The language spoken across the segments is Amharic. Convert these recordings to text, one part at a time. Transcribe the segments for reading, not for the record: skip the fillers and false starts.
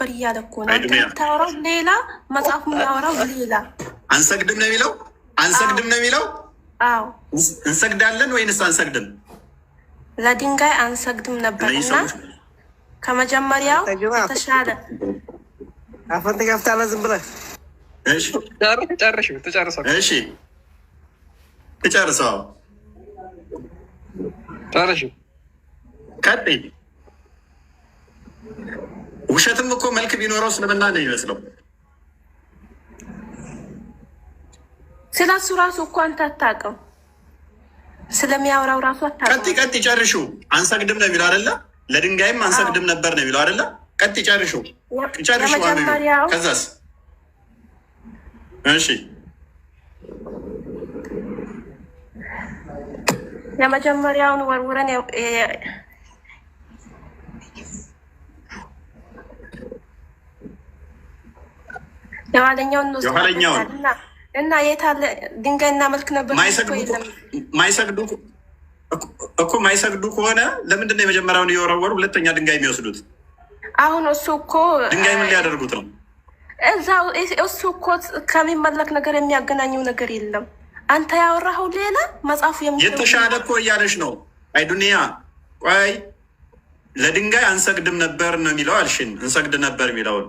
ነበር እያለ እኮ ነው። አንተ የምታወራው ሌላ፣ መጽሐፉ የሚያወራው ሌላ። አንሰግድም ነው የሚለው። አንሰግድም ነው የሚለው። አዎ እንሰግዳለን ወይንስ አንሰግድም? ለድንጋይ አንሰግድም ነበርና ከመጀመሪያው ተሻለ። አፈንተ ጋፍታለ ዝም ብለህ እሺ፣ ተጨርሰው። እሺ፣ ተጨርሰው። ጨርሽ። ቀጥይ። ውሸትም እኮ መልክ ቢኖረው እስልምና ነው የሚመስለው። ስለሱ ራሱ እኮ አንተ አታውቅም። ስለሚያወራው ራሱ አታውቅም። ቀጥይ ጨርሹ። አንሰግድም ነው የሚለው አይደለ? ለድንጋይም አንሰግድም ነበር ነው የሚለው አይደለ? ቀጥይ ጨርሹ። ከዛስ? እሺ የመጀመሪያውን ወርውረን የኋለኛውን እና የታለ ድንጋይና መልክ ነበር። ማይሰግዱ ከሆነ ለምንድን ነው የመጀመሪያውን እየወረወሩ ሁለተኛ ድንጋይ የሚወስዱት? አሁን እሱ እኮ ድንጋይ ምን ሊያደርጉት ነው? እዛው እሱ እኮ ከሚመለክ ነገር የሚያገናኘው ነገር የለም። አንተ ያወራኸው ሌላ፣ መጽሐፉ የተሻለ እኮ እያለች ነው። አይ ዱንያ፣ ቆይ ለድንጋይ አንሰግድም ነበር ነው የሚለው አልሽን። እንሰግድ ነበር የሚለውን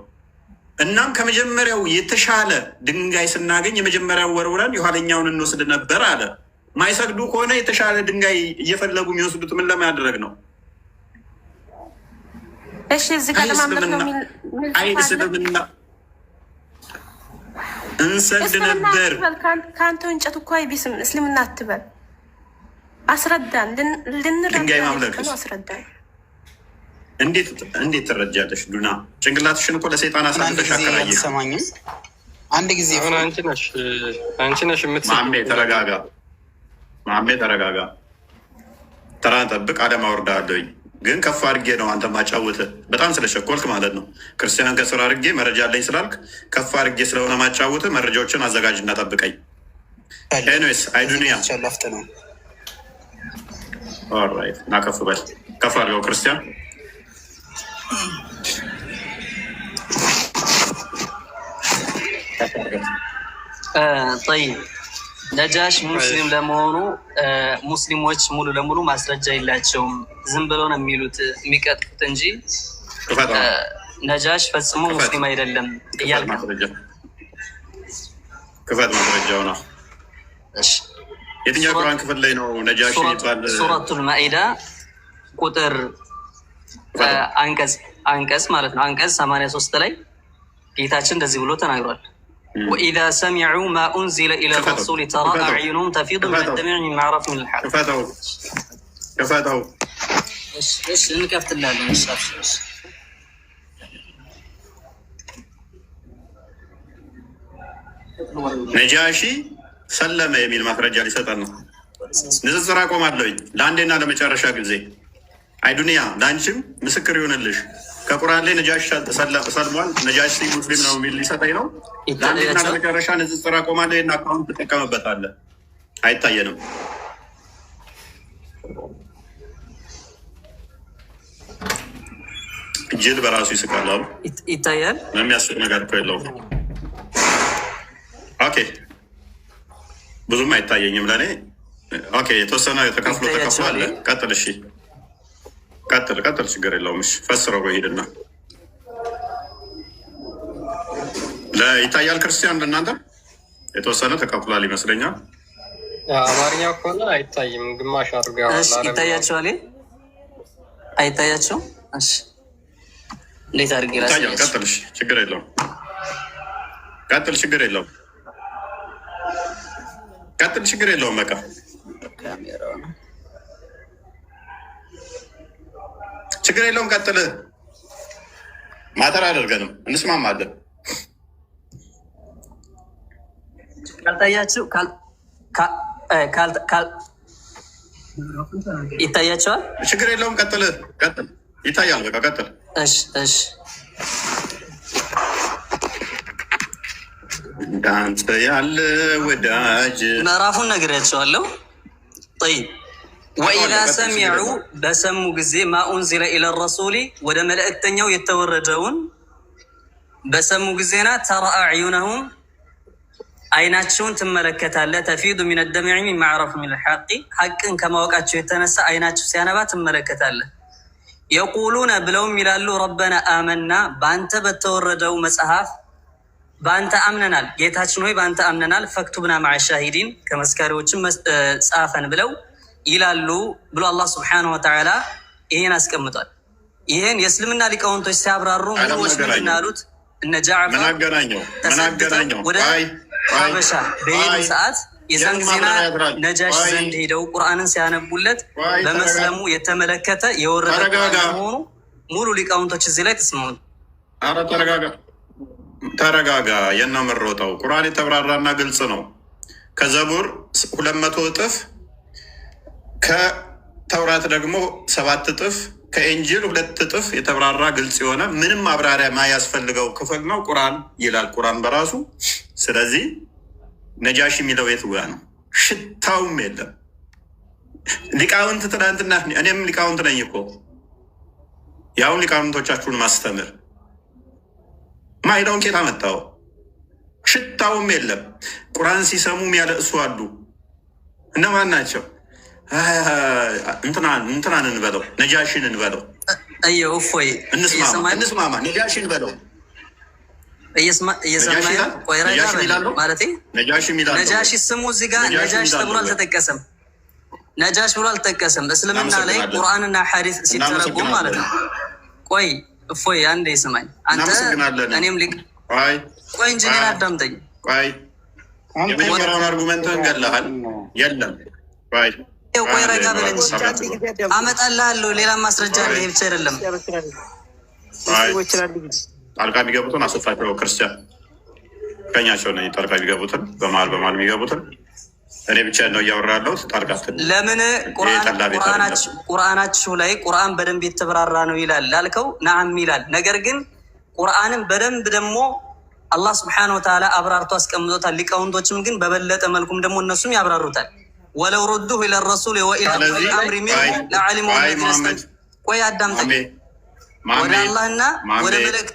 እናም ከመጀመሪያው የተሻለ ድንጋይ ስናገኝ የመጀመሪያው ወርውረን የኋለኛውን እንወስድ ነበር አለ። ማይሰግዱ ከሆነ የተሻለ ድንጋይ እየፈለጉ የሚወስዱት ምን ለማድረግ ነው? እሺ እዚህ ጋር ለማምለክ ነው እስልምና እንሰግድ ነበር። ከአንተው እንጨት እኮ አይቢስም። እስልምና አትበል፣ አስረዳን። ድንጋይ ማምለክ ነው፣ አስረዳን። እንዴት ትረጃለሽ? ዱና ጭንቅላትሽን እኮ ለሰይጣን አሳልፈሽ አከራየሽ። ሰማኝም አንድ ጊዜ አሁን አንቺ ነሽ ማሜ ተረጋጋ፣ ማሜ ተረጋጋ። ተራን ጠብቅ። አደም አወርዳለሁኝ ግን ከፍ አድርጌ ነው አንተ ማጫወትህ። በጣም ስለሸኮልክ ማለት ነው። ክርስቲያን ከስራ አድርጌ መረጃ አለኝ ስላልክ ከፍ አድርጌ ስለሆነ ማጫወትህ መረጃዎችን አዘጋጅ እና ጠብቀኝ። ኤኒዌይስ አይዱኒያ ኦልራይት እና ከፍ በል፣ ከፍ አድርገው ክርስቲያን። ጠይብ ነጃሽ ሙስሊም ለመሆኑ ሙስሊሞች ሙሉ ለሙሉ ማስረጃ የላቸውም። ዝም ብለው ነው የሚሉት የሚቀጥፉት እንጂ ነጃሽ ፈጽሞ ሙስሊም አይደለም እያልክ ክፈት ማስረጃው ነው። የትኛው ቁርአን ክፍል ላይ ነው ነጃሽ ይባል? ሱረቱል ማኢዳ ቁጥር አንቀጽ ማለት ነው። አንቀጽ 83 ላይ ጌታችን እንደዚህ ብሎ ተናግሯል። وإذا سمعوا ما أنزل إلى الرسول ترى أعينهم تفيض من الدمع مما عرفوا من الحق. كفاته. إيش نكفت الله ነጃሺ ሰለመ የሚል ማስረጃ ሊሰጠን ነው። ንጽጽር አቆማለሁኝ ለአንዴና ለመጨረሻ ጊዜ። አይዱንያ ለአንቺም ምስክር ይሆንልሽ። ከቁርአን ላይ ነጃሽ ሰልሟል፣ ነጃሽ ሙስሊም ነው የሚል ሊሰጠኝ ነው። ለአንዴና ለመጨረሻ ንጽጽር አቆማለሁ። ይህን አካውንት ትጠቀምበታለህ። አይታየንም። ጅል በራሱ ይስቃል አሉ። ይታያል። የሚያስቅ ነገር እኮ የለውም። ኦኬ ብዙም አይታየኝም ለእኔ። ኦኬ የተወሰነ ተከፍሎ አለ። ቀጥል። እሺ ቀጥል፣ ችግር የለውም። እሺ ፈስረው ሄድና ይታያል። ክርስቲያን ለእናንተ የተወሰነ ተከፍሏል ይመስለኛል። አማርኛ ከሆነ አይታይም፣ ግማሽ አድርገው ይታያቸዋል። አይታያቸው? እሺ እንዴት አድርጌ ይታያል? ቀጥል። እሺ ችግር የለውም። ቀጥል፣ ችግር የለውም። ቀጥል፣ ችግር የለውም። በቃ ችግር የለውም። ቀጥል። ማተር አደርገንም እንስማማለን። ካልታያችሁ ይታያቸዋል። ችግር የለውም። ቀጥል። ይታያል። በቃ ቀጥል። እሺ እንዳንተ ያለ ወዳጅ ምዕራፉን ነግሬያቸዋለሁ። ጠይብ ወኢዛ ሰሚዑ በሰሙ ጊዜ ማ ኡንዚለ ኢለ ረሱሊ ወደ መልእክተኛው የተወረደውን በሰሙ ጊዜና ተራ አዕዩነሁም አይናቸውን ትመለከታለህ። ተፊዱ ሚን ደምዕ ሚን ማዕረፍ ሚን ልሐቂ ሐቅን ከማወቃቸው የተነሳ አይናቸው ሲያነባ ትመለከታለህ። የቁሉነ ብለውም ይላሉ ረበና አመና በአንተ በተወረደው መጽሐፍ በአንተ አምነናል፣ ጌታችን ሆይ በአንተ አምነናል፣ ፈክቱብና ማዕ ሻሂዲን ከመስካሪዎችም ጻፈን ብለው ይላሉ ብሎ አላህ ስብሓነሁ ወተዓላ ይሄን አስቀምጧል። ይሄን የእስልምና ሊቃውንቶች ሲያብራሩ ሙሉዎች ምንድን አሉት? እነ ጃዕፈር ተሰድተው ወደ ሀበሻ በሄዱ ሰዓት የዛን ጊዜና ነጃሽ ዘንድ ሄደው ቁርአንን ሲያነቡለት በመስለሙ የተመለከተ የወረደ መሆኑ ሙሉ ሊቃውንቶች እዚህ ላይ ተስማሙ። ተረጋጋ። የናመረጠው ቁርአን የተብራራና ግልጽ ነው። ከዘቡር 200 እጥፍ፣ ከተውራት ደግሞ 7 እጥፍ፣ ከኢንጂል 2 እጥፍ የተብራራ ግልጽ የሆነ ምንም ማብራሪያ ማያስፈልገው ክፍል ነው ቁርአን ይላል ቁርአን በራሱ። ስለዚህ ነጃሽ የሚለው የት ጋ ነው? ሽታውም የለም። ሊቃውንት ትናንትና እኔም ሊቃውንት ነኝ እኮ ያሁን ሊቃውንቶቻችሁን ማስተምር ማይለውን ኬታ መጣው። ሽታውም የለም። ቁርአን ሲሰሙ ያለእሱ አሉ። እነማን ናቸው? እንትናን እንበለው፣ ነጃሽን እንበለው። እፎይ እንስማማ፣ ነጃሽን በለው። ነጃሽ ስሙ እዚህ ጋር ነጃሽ ተብሎ አልተጠቀሰም። ነጃሽ ብሎ አልተጠቀሰም። እስልምና ላይ ቁርአንና ሐዲስ ሲተረጎም ማለት ነው። ቆይ እፎይ አንዴ ስማኝ አንተ። እኔም ሊቅ ቆይ እንጂ እኔን አዳምጠኝ። የመጀመሪያውን አርጉመንትህን ገለሃል። የለም ቆይ ረጋ በለኝ አመጣልሃለሁ። ሌላ ማስረጃ አለ። ይሄ ብቻ አይደለም። ጣልቃ የሚገቡትን አስወጣቸው። ክርስቲያን ቀኛቸው ነ ጣልቃ የሚገቡትን በመሀል የሚገቡትን እኔ ብቻ ነው እያወራ ያለሁት። ጣልቃ ለምን ቁርአናችሁ ላይ ቁርአን በደንብ የተብራራ ነው ይላል ላልከው፣ ነዓም ይላል። ነገር ግን ቁርአንን በደንብ ደግሞ አላህ ስብሐነሁ ወተዓላ አብራርቶ አስቀምጦታል። ሊቃውንቶችም ግን በበለጠ መልኩም ደግሞ እነሱም ያብራሩታል። ወለው ሩዱሁ ኢለ ረሱል ወኢላ ኡሊል አምሪ ሚንሁም ለዓሊመሁ ለዚነ ስተንበጡ። ቆይ አዳምጠኝ። ወደ አላህና ወደ መልእክት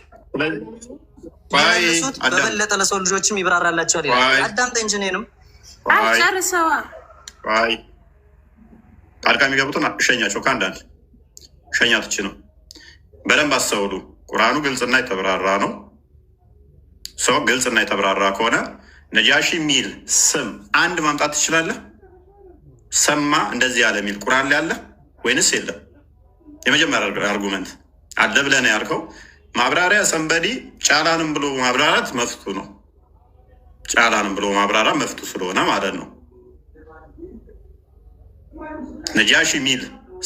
ሱት በበለጠ ለሰው ልጆችም ይብራራላቸዋል ይላል። አዳምጠኝ እንጂ እኔንም አልጨርሰዋ። ጣልቃ የሚገቡትን እሸኛቸው። ከአንዳንድ ሸኛትች ነው። በደንብ አስተውሉ። ቁርአኑ ግልጽና የተብራራ ነው። ሰው ግልጽና የተብራራ ከሆነ ነጃሺ የሚል ስም አንድ ማምጣት ትችላለህ? ሰማ እንደዚህ ያለ የሚል ቁርአን ላይ አለ ወይንስ የለም? የመጀመሪያ አርጉመንት አለ ብለህ ነው ያልከው። ማብራሪያ ሰንበዲ ጫላንም ብሎ ማብራራት መፍቱ ነው። ጫላንም ብሎ ማብራራት መፍቱ ስለሆነ ማለት ነው። ነጃሺ የሚል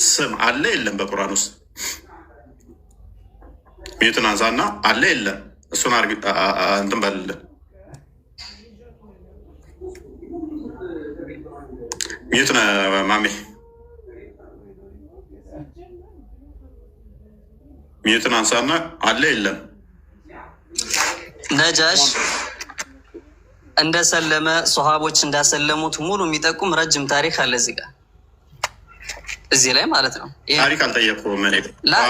ስም አለ የለም? በቁርአን ውስጥ ሚዩትን አንሳና አለ የለም? እሱን እንትን በልልን። ሚዩትን ማሜ ሚዩትን አንሳና አለ የለም? ነጃሽ እንደሰለመ ሶሃቦች እንዳሰለሙት ሙሉ የሚጠቁም ረጅም ታሪክ አለ እዚህ ጋር እዚህ ላይ ማለት ነው። ታሪክ አልጠየኩም እኔ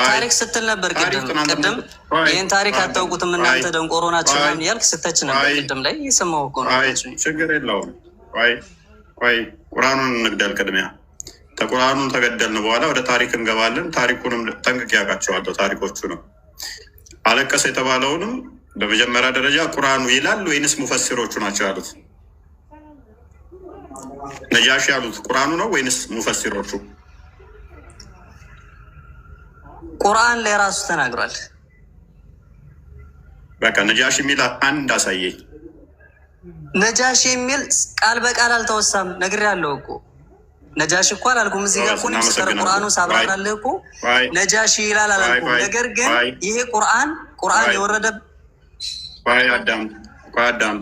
ታሪክ ስትል ነበር ቅድም ይህን ታሪክ አታውቁትም እናንተ ደንቆሮ ናቸው ያልክ ስተች ነበር ቅድም ላይ የሰማሁ እኮ ነው። ችግር የለውም። ቆይ ቁርአኑን እንግደል ቅድሚያ። ከቁርአኑን ተገደልን በኋላ ወደ ታሪክ እንገባለን። ታሪኩንም ጠንቅቄ ያውቃቸዋለሁ። ታሪኮቹ ነው አለቀሰ የተባለውንም በመጀመሪያ ደረጃ ቁርአኑ ይላል ወይንስ ሙፈሲሮቹ ናቸው ያሉት? ነጃሺ ያሉት ቁርአኑ ነው ወይንስ ሙፈሲሮቹ? ቁርአን ላይ ራሱ ተናግሯል። በቃ ነጃሺ የሚል አንድ አሳየኝ። ነጃሺ የሚል ቃል በቃል አልተወሳም። ነግሬያለሁ እኮ ነጃሺ እኮ አላልኩም። እዚህ ጋር እኮ ሚስተር ቁርአኑ ሳብራራልህ እኮ ነጃሺ ይላል አላልኩም። ነገር ግን ይሄ ቁርአን የወረደ አዳም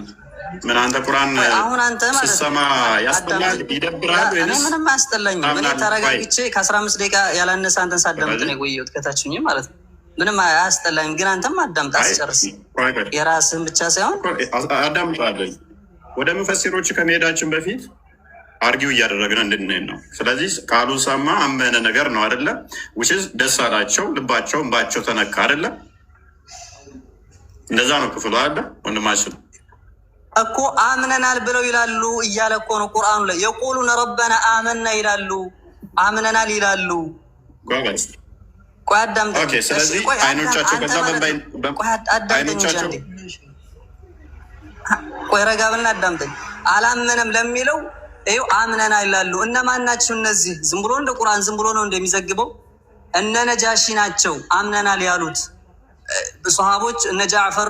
ምን አንተ ቁርአን አሁን አንተ ማለት ስትሰማ ያስጠላል ይደብራል ወይስ? ምንም አያስጠላኝም። እኔ ተረጋግቼ ከ15 ደቂቃ ያላነሰ አንተን ሳዳምጥ ነው የቆየሁት ከታችኝ ማለት ነው። ምንም አያስጠላኝም። ግን አንተም አዳምጥ አስጨርስ። የራስህን ብቻ ሳይሆን አዳምጣለኝ። ወደ ሙፈሲሮች ከመሄዳችን በፊት አርጊው እያደረግን እንድንሄድ ነው። ስለዚህ ቃሉ ሰማ አመነ ነገር ነው አይደለ? ውችዝ ደስ አላቸው፣ ልባቸው እንባቸው ተነካ አይደለ? እንደዛ ነው ክፍሉ አለ ወንድማችን እኮ አምነናል ብለው ይላሉ እያለ እኮ ነው ቁርአኑ ላይ የቁሉነ ረበና አመና ይላሉ አምነናል ይላሉ። ጎበዝ ቆይ አዳምጠኝ። ኦኬ ስለዚህ አይኖቻቸው ከዛ አይኖቻቸው ቆይ ረጋ ብልና አዳምጠኝ። አላመነም ለሚለው ይኸው አምነናል ይላሉ። እነማን ናቸው እነዚህ? ዝም ብሎ እንደ ቁርአን ዝም ብሎ ነው እንደሚዘግበው? እነ ነጃሺ ናቸው አምነናል ያሉት ሰሃቦች። እነ ጃዕፈር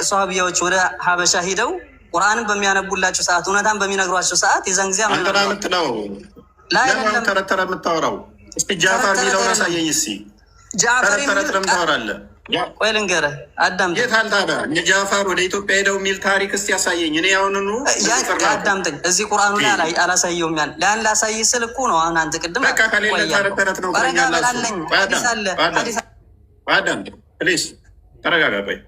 ሰሃቢያዎች ወደ ሀበሻ ሂደው ቁርአንን በሚያነቡላቸው ሰዓት እውነታን በሚነግሯቸው ሰዓት የዛን ጊዜ አንተና ምትለው ለምን ተረተረ የምታወራው? እስኪ ጃዕፈር የሚለውን አሳየኝ እስኪ። ጃዕፈር ተረት ለምን ታወራለህ? ቆይ ልንገርህ አዳምጠኝ። የት አልታለ ጃዕፈር ወደ ኢትዮጵያ ሄደው የሚል ታሪክ እስኪ ያሳየኝ። እኔ አሁንኑ አዳምጠኝ። እዚህ ቁርአኑ ላይ አላሳየውም ያል ያን ላሳይ ስል እኮ ነው። አሁን አንተ ቅድም በቃ ከሌለ ተረት ነው አዳም ፕሊዝ ተረጋጋ። ቆይ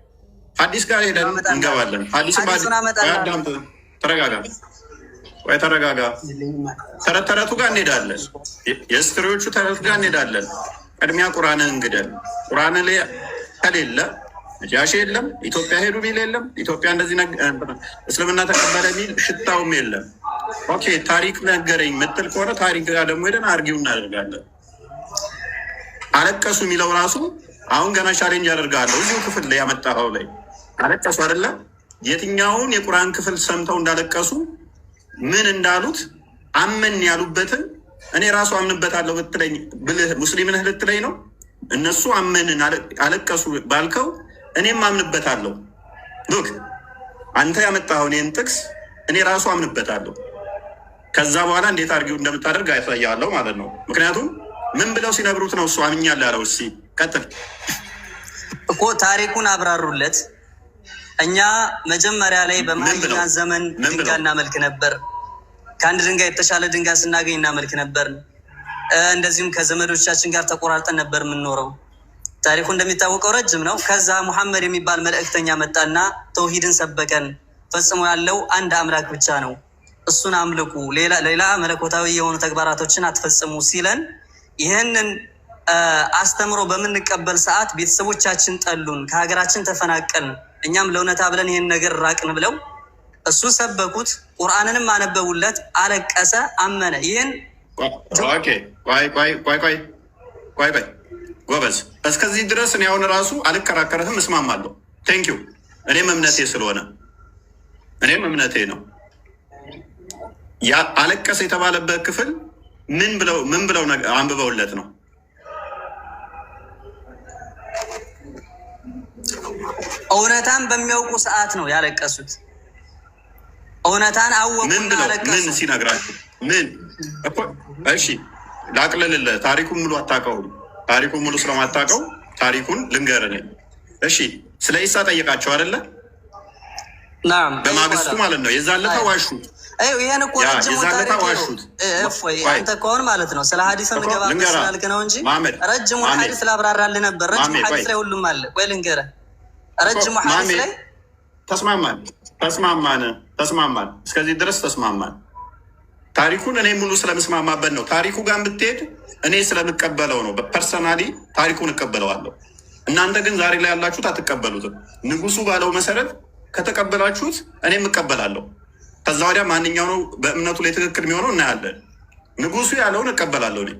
ሐዲስ ጋር ሄደን እንገባለን። ሐዲስ አዳም ተረጋጋ። ቆይ ተረጋጋ። ተረቱ ጋር እንሄዳለን። የስትሪዎቹ ተረት ጋር እንሄዳለን። ቅድሚያ ቁርአንን እንግደል። ቁርአን ላይ ከሌለ ነጃሺ የለም፣ ኢትዮጵያ ሄዱ ሚል የለም፣ ኢትዮጵያ እንደዚህ እስልምና ተቀበለ ሚል ሽታውም የለም። ኦኬ ታሪክ ነገረኝ ምትል ከሆነ ታሪክ ጋር ደግሞ ሄደን አርጊው እናደርጋለን። አለቀሱ የሚለው ራሱ አሁን ገና ቻሌንጅ ያደርጋለሁ። እዚሁ ክፍል ላይ ያመጣኸው ላይ አለቀሱ አይደለ? የትኛውን የቁርአን ክፍል ሰምተው እንዳለቀሱ ምን እንዳሉት አመን ያሉበትን እኔ ራሱ አምንበታለሁ ብትለኝ ብልህ ሙስሊም ነህ ልትለኝ ነው። እነሱ አመንን አለቀሱ ባልከው እኔም አምንበታለሁ። ሉክ አንተ ያመጣኸውን ይህን ጥቅስ እኔ ራሱ አምንበታለሁ። ከዛ በኋላ እንዴት አድርጊው እንደምታደርግ ያሳያለሁ ማለት ነው። ምክንያቱም ምን ብለው ሲነግሩት ነው እሱ አምኛለሁ ያለው። እስኪ ቀጥል እኮ ታሪኩን አብራሩለት። እኛ መጀመሪያ ላይ በመሃይማኖት ዘመን ድንጋይ እናመልክ ነበር። ከአንድ ድንጋይ የተሻለ ድንጋይ ስናገኝ እናመልክ ነበር። እንደዚሁም ከዘመዶቻችን ጋር ተቆራርጠን ነበር የምንኖረው። ታሪኩ እንደሚታወቀው ረጅም ነው። ከዛ ሙሐመድ የሚባል መልእክተኛ መጣና ተውሂድን ሰበቀን። ፈጽሞ ያለው አንድ አምላክ ብቻ ነው፣ እሱን አምልኩ፣ ሌላ መለኮታዊ የሆኑ ተግባራቶችን አትፈጽሙ ሲለን ይህንን አስተምሮ በምንቀበል ሰዓት ቤተሰቦቻችን ጠሉን፣ ከሀገራችን ተፈናቀልን። እኛም ለእውነታ ብለን ይህን ነገር ራቅን ብለው እሱ ሰበኩት፣ ቁርአንንም አነበቡለት፣ አለቀሰ፣ አመነ። ይህን ቆይ ጎበዝ፣ እስከዚህ ድረስ እኔ አሁን ራሱ አልከራከረህም፣ እስማማለሁ። ቴንኪው። እኔም እምነቴ ስለሆነ እኔም እምነቴ ነው። አለቀሰ የተባለበት ክፍል ምን ብለው አንብበውለት ነው? እውነታን በሚያውቁ ሰዓት ነው ያለቀሱት። እውነታን አወቁና አለቀሱ። ምን ሲነግራችሁ ምን? እሺ ላቅልልልህ። ታሪኩን ሙሉ አታውቀውም። ታሪኩን ሙሉ ስለማታውቀው ታሪኩን ልንገርህ። እሺ ስለ ኢሳ ጠየቃቸው አይደለ? በማግስቱ ማለት ነው። የዛን ዕለት ዋሹት። ይህን እኮ የዛን ዋሹት። አንተ ከሆን ማለት ነው ስለ ሀዲስ እንገባ ስላልክ ነው እንጂ ረጅሙን ሀዲስ ላብራራልህ ነበር። ረጅሙ ሀዲስ ላይ ሁሉም አለ። ቆይ ልንገርህ፣ ረጅሙ ሀዲስ ላይ ተስማማን። እስከዚህ ድረስ ተስማማን። ታሪኩን እኔ ሙሉ ስለምስማማበት ነው። ታሪኩ ጋር ብትሄድ እኔ ስለምቀበለው ነው። በፐርሰናሊ ታሪኩን እቀበለዋለሁ። እናንተ ግን ዛሬ ላይ ያላችሁት አትቀበሉትም። ንጉሱ ባለው መሰረት ከተቀበላችሁት እኔም እቀበላለሁ። ከዛ ወዲያ ማንኛው ነው በእምነቱ ላይ ትክክል የሚሆነው እናያለን። ንጉሱ ያለውን እቀበላለሁ እኔ።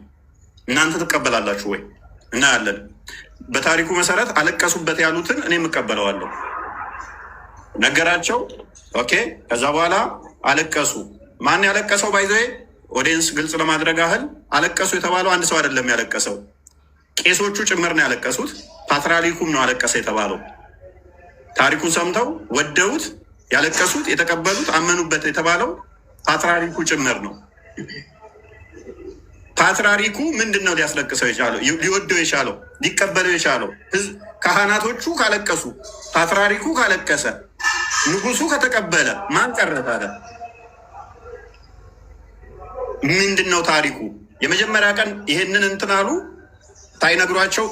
እናንተ ትቀበላላችሁ ወይ? እናያለን። በታሪኩ መሰረት አለቀሱበት ያሉትን እኔም እቀበለዋለሁ። ነገራቸው። ኦኬ። ከዛ በኋላ አለቀሱ። ማን ያለቀሰው? ባይዘ ኦዲየንስ ግልጽ ለማድረግ ያህል አለቀሱ የተባለው አንድ ሰው አይደለም ያለቀሰው፣ ቄሶቹ ጭምር ነው ያለቀሱት። ፓትርያርኩም ነው አለቀሰ የተባለው። ታሪኩን ሰምተው ወደውት ያለቀሱት፣ የተቀበሉት፣ አመኑበት የተባለው ፓትርያርኩ ጭምር ነው። ፓትርያርኩ ምንድን ነው ሊያስለቅሰው የቻለው? ሊወደው የቻለው ሊቀበለው የቻለው ካህናቶቹ ካለቀሱ፣ ፓትርያርኩ ካለቀሰ፣ ንጉሱ ከተቀበለ ማን ቀረ ታዲያ? ምንድን ነው ታሪኩ? የመጀመሪያ ቀን ይሄንን እንትን አሉ፣ ሳይነግሯቸው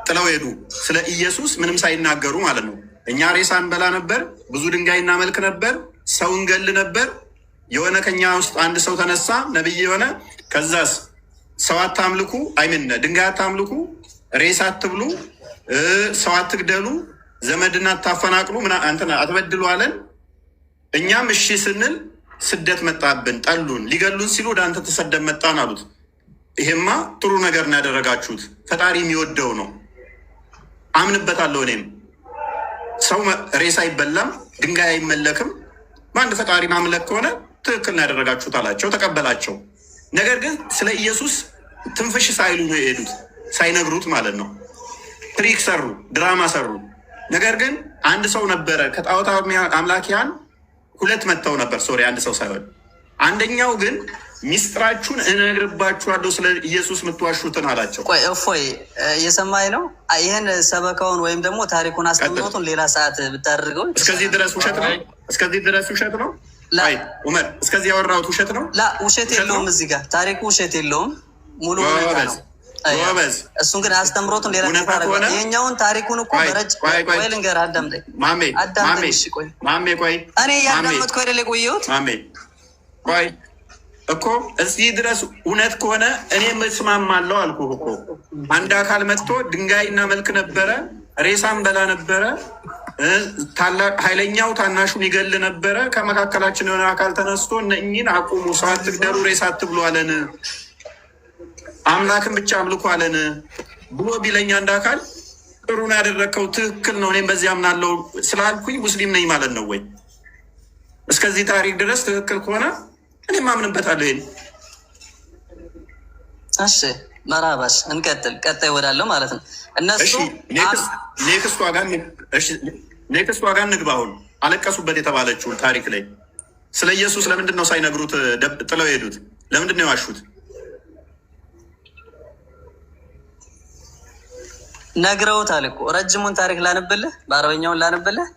ጥለው ሄዱ። ስለ ኢየሱስ ምንም ሳይናገሩ ማለት ነው። እኛ ሬሳ እንበላ ነበር፣ ብዙ ድንጋይ እናመልክ ነበር፣ ሰው እንገል ነበር። የሆነ ከኛ ውስጥ አንድ ሰው ተነሳ፣ ነብይ የሆነ ከዛስ ሰው አታምልኩ፣ አይምን ድንጋይ አታምልኩ፣ ሬሳ አትብሉ፣ ሰው አትግደሉ፣ ዘመድና አታፈናቅሉ እንትን አትበድሉ አለን። እኛም እሺ ስንል ስደት መጣብን፣ ጠሉን፣ ሊገሉን ሲሉ ወደ አንተ ተሰደን መጣን አሉት። ይሄማ ጥሩ ነገር ነው ያደረጋችሁት፣ ፈጣሪ የሚወደው ነው፣ አምንበታለሁ። እኔም ሰው ሬሳ አይበላም፣ ድንጋይ አይመለክም፣ በአንድ ፈጣሪ ማምለክ ከሆነ ትክክል ነው ያደረጋችሁት አላቸው፣ ተቀበላቸው። ነገር ግን ስለ ኢየሱስ ትንፍሽ ሳይሉ ነው የሄዱት፣ ሳይነግሩት ማለት ነው። ትሪክ ሰሩ፣ ድራማ ሰሩ። ነገር ግን አንድ ሰው ነበረ ከጣዖት አምላኪያን ሁለት መጥተው ነበር። ሶሪ አንድ ሰው ሳይሆን አንደኛው ግን ሚስጥራችሁን እነግርባችኋለሁ ስለ ኢየሱስ የምትዋሹትን አላቸው። ቆይ እፎይ እየሰማኝ ነው? ይህን ሰበካውን ወይም ደግሞ ታሪኩን አስተምሮቱን ሌላ ሰዓት ብታደርገው። እስከዚህ ድረስ ውሸት ነው። እስከዚህ ድረስ ውሸት ነው። አይ ኡመር፣ እስከዚህ ያወራሁት ውሸት ነው። ላ ውሸት የለውም። እዚህ ጋር ታሪኩ ውሸት የለውም። ሙሉ ሁኔታ ነው። እሱን ግን አስተምሮቱን ሌላ ታደርገው። ይሄኛውን ታሪኩን እኮ በረጅ ቆይ ልንገርህ፣ አዳምጠኝ አዳምጠኝ። እሺ ቆይ ማሜ፣ ቆይ እኔ ያዳመጥኩ አይደል የቆየሁት ማሜ። ቆይ እኮ እዚህ ድረስ እውነት ከሆነ እኔም እስማማለሁ አልኩህ እኮ። አንድ አካል መጥቶ ድንጋይና መልክ ነበረ፣ ሬሳም በላ ነበረ፣ ታላቅ ኃይለኛው ታናሹን ይገል ነበረ። ከመካከላችን የሆነ አካል ተነስቶ እነኝን አቁሙ፣ ሰው አትግደሉ፣ ሬሳ አትብሉ አለን፣ አምላክን ብቻ አምልኩ አለን ብሎ ቢለኝ አንድ አካል ጥሩ ነው ያደረግከው፣ ትክክል ነው፣ እኔም በዚህ አምናለሁ ስላልኩኝ ሙስሊም ነኝ ማለት ነው ወይ? እስከዚህ ታሪክ ድረስ ትክክል ከሆነ እኔ ማምንበታለሁ። ይሄን እሺ፣ መራባሽ እንቀጥል። ቀጣይ ወዳለው ማለት ነው። እነሱ ኔክስቷ ጋር እንግባ። አሁን አለቀሱበት የተባለችውን ታሪክ ላይ ስለ ኢየሱስ ለምንድን ነው ሳይነግሩት ጥለው ሄዱት? ለምንድን ነው የዋሹት? ነግረውታል እኮ። ረጅሙን ታሪክ ላንብልህ፣ በአረበኛውን ላንብልህ።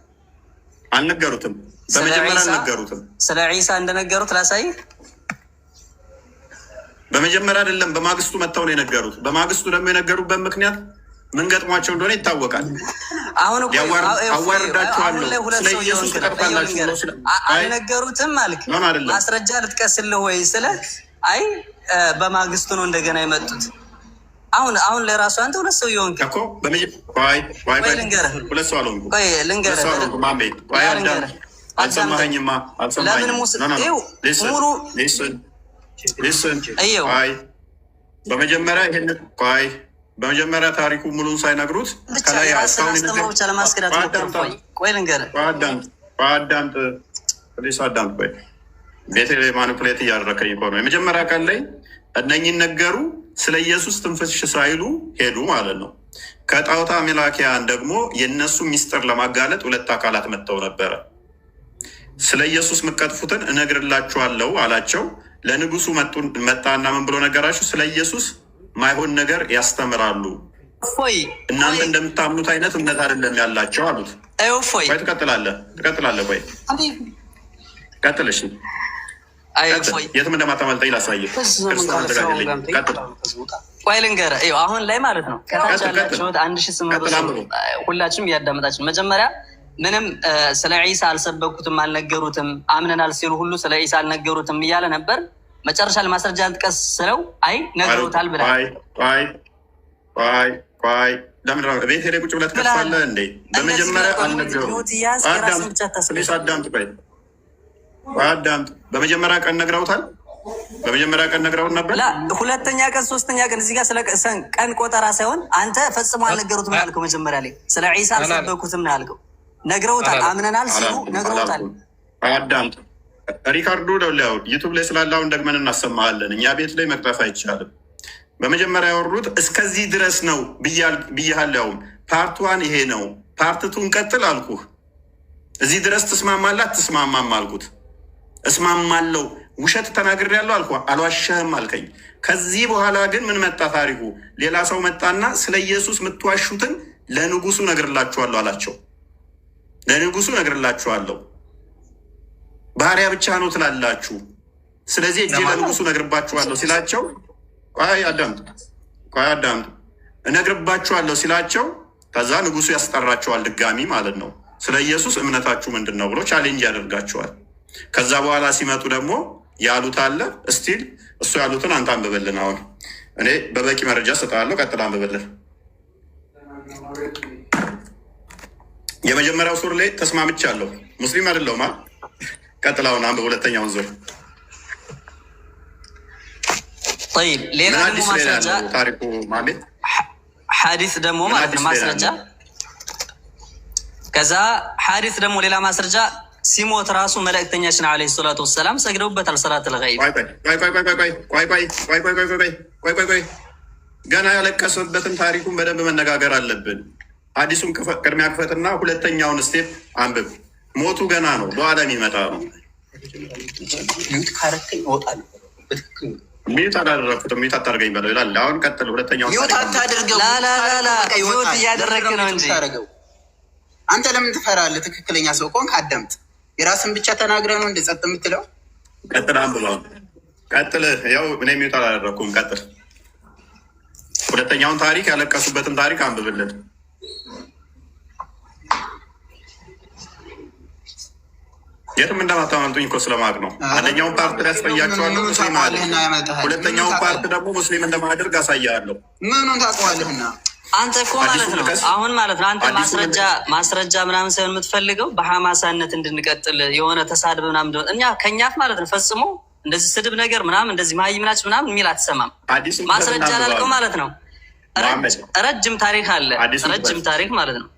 አልነገሩትም። በመጀመሪያ አልነገሩትም። ስለ ዒሳ እንደነገሩት ላሳይ። በመጀመሪያ አይደለም፣ በማግስቱ መጥተው ነው የነገሩት። በማግስቱ ደግሞ የነገሩበት ምክንያት ምን ገጥሟቸው እንደሆነ ይታወቃል። አሁን አዋርዳችኋለሁ፣ ስለ ኢየሱስ ትቀርፋላችሁ። አልነገሩትም አልክ። ማስረጃ ልጥቀስልህ ወይ ስለ አይ በማግስቱ ነው እንደገና የመጡት። አሁን ለራሱ አንተ ሁለት ሰው ይሆንክ እኮ ልንገርህ፣ ሁለት ሰው አልሆንኩ። ልንገርህ አልሰማኸኝማ። ለምን ሙሉ በመጀመሪያ ይሄን በመጀመሪያ ታሪኩ ሙሉን ሳይነግሩት ከላይ ብቻ ለማስገዳት ቆይ ልንገርህ፣ አዳምጥ አዳምጥ። ቆይ ቤቴ ማኒፑሌት እያደረከኝ እኮ ነው። የመጀመሪያ ቀን ላይ እነኝን ነገሩ፣ ስለ ኢየሱስ ትንፍሽ ሳይሉ ሄዱ ማለት ነው። ከጣዖት አምላኪያን ደግሞ የእነሱ ሚስጥር ለማጋለጥ ሁለት አካላት መጥተው ነበረ። ስለ ኢየሱስ የምትቀጥፉትን እነግርላችኋለሁ አላቸው። ለንጉሱ መጣና ምን ብሎ ነገራችሁ? ስለ ኢየሱስ ማይሆን ነገር ያስተምራሉ፣ እናንተ እንደምታምኑት አይነት እምነት አይደለም ያላቸው አሉት። ቆይ ትቀጥላለህ። ቆይ ቀጥልሽ። የትም እንደማታመልጠኝ ላሳየህ። ቆይ ልንገርህ፣ አሁን ላይ ማለት ነው ከታች ያላችሁት 1800 ሁላችሁም እያዳመጣችሁ መጀመሪያ ምንም ስለ ዒሳ አልሰበኩትም፣ አልነገሩትም፣ አምነናል ሲሉ ሁሉ ስለ ዒሳ አልነገሩትም እያለ ነበር። መጨረሻ ለማስረጃ እንጥቀስ ስለው አይ ነግረውታል ብላ ለምን ቤት ሄደ ቁጭ ብለህ ትከፋለህ እንዴ? በመጀመሪያ አልነገሩም። አዳምጥ። በመጀመሪያ ቀን ነግረውታል። በመጀመሪያ ቀን ነግረውን ነበር። ሁለተኛ ቀን፣ ሶስተኛ ቀን እዚህ ጋር ስለ ቀን ቆጠራ ሳይሆን አንተ ፈጽሞ አልነገሩትም ያልከው መጀመሪያ ላይ ስለ ዒሳ አልሰበኩትም ነው ያልከው። ነግረውታል፣ አምነናል ሲሉ ነግረውታል። አዳምጥ። ሪካርዶ ደውለው ዩቱብ ላይ ስላላውን ደግመን እናሰማሃለን። እኛ ቤት ላይ መቅጠፍ አይቻልም። በመጀመሪያ ያወሩት እስከዚህ ድረስ ነው ብያለሁ። ፓርትዋን ይሄ ነው። ፓርትቱን ቀጥል አልኩህ። እዚህ ድረስ ትስማማለህ አትስማማም አልኩት። እስማማለሁ። ውሸት ተናግሬያለሁ አልኩህ። አልዋሸህም አልከኝ። ከዚህ በኋላ ግን ምን መጣ ታሪኩ? ሌላ ሰው መጣና ስለ ኢየሱስ የምትዋሹትን ለንጉሱ ነግርላችኋለሁ አላቸው። ለንጉሱ ነግርላችኋለሁ፣ ባህሪያ ብቻ ነው ትላላችሁ፣ ስለዚህ እጄ ለንጉሱ ነግርባችኋለሁ ሲላቸው፣ ቆይ አዳምጡ፣ እነግርባችኋለሁ ሲላቸው፣ ከዛ ንጉሱ ያስጠራቸዋል ድጋሚ ማለት ነው። ስለ ኢየሱስ እምነታችሁ ምንድን ነው ብሎ ቻሌንጅ ያደርጋቸዋል። ከዛ በኋላ ሲመጡ ደግሞ ያሉት አለ። እስቲል እሱ ያሉትን አንተ አንብበልን። አሁን እኔ በበቂ መረጃ ሰጣለሁ። ቀጥል አንብበልን። የመጀመሪያው ሱር ላይ ተስማምቻለሁ። ሙስሊም አይደለሁም። ቀጥላውን አንብ ሁለተኛውን ዙር طيب ሌላ ደግሞ ማስረጃ ታሪኩ ማለት ሐዲስ ደግሞ ማለት ነው ማስረጃ። ከዛ ሐዲስ ደግሞ ሌላ ማስረጃ ሲሞት ራሱ መልእክተኛችን አለይሂ ሰላቱ ወሰላም ሰግደውበታል ሰላተል ገይብ። ቆይ ገና ያለቀሰበትን ታሪኩን በደንብ መነጋገር አለብን። ሐዲሱን ቅድሚያ ክፈትና ሁለተኛውን ስቴፕ አንብብ። ሞቱ ገና ነው፣ በኋላ የሚመጣ ነው። ሚዩት አላደረኩትም። ሚዩት አታድርገኝ በለው ይላል። አሁን ቀጥል። ሁለተኛውን ላላላላ ሚዩት እያደረግህ ነው እንጂ አንተ ለምን ትፈራለህ? ትክክለኛ ሰው ከሆንክ አዳምጥ። የራስን ብቻ ተናግረህ ነው እንደ ጸጥ የምትለው? ቀጥል፣ አንብበው። ቀጥል። ያው እኔ ሚዩት አላደረኩም። ቀጥል። ሁለተኛውን ታሪክ ያለቀሱበትን ታሪክ አንብብልን። የትም እንደማታመልጡኝ እኮ ስለማቅ ነው። አንደኛውን ፓርት ያስፈያቸዋለሁ ሙስሊም አለ፣ ሁለተኛውን ፓርት ደግሞ ሙስሊም እንደማደርግ አሳያለሁ። ምኑን ታውቀዋለህና አንተ እኮ ማለት ነው አሁን ማለት ነው አንተ ማስረጃ ምናምን ሳይሆን የምትፈልገው በሐማሳነት እንድንቀጥል የሆነ ተሳድብ ምናምን እኛ ከኛፍ ማለት ነው ፈጽሞ እንደዚህ ስድብ ነገር ምናምን እንደዚህ ማይምናች ምናምን የሚል አትሰማም። ማስረጃ ላልከው ማለት ነው ረጅም ታሪክ አለ፣ ረጅም ታሪክ ማለት ነው።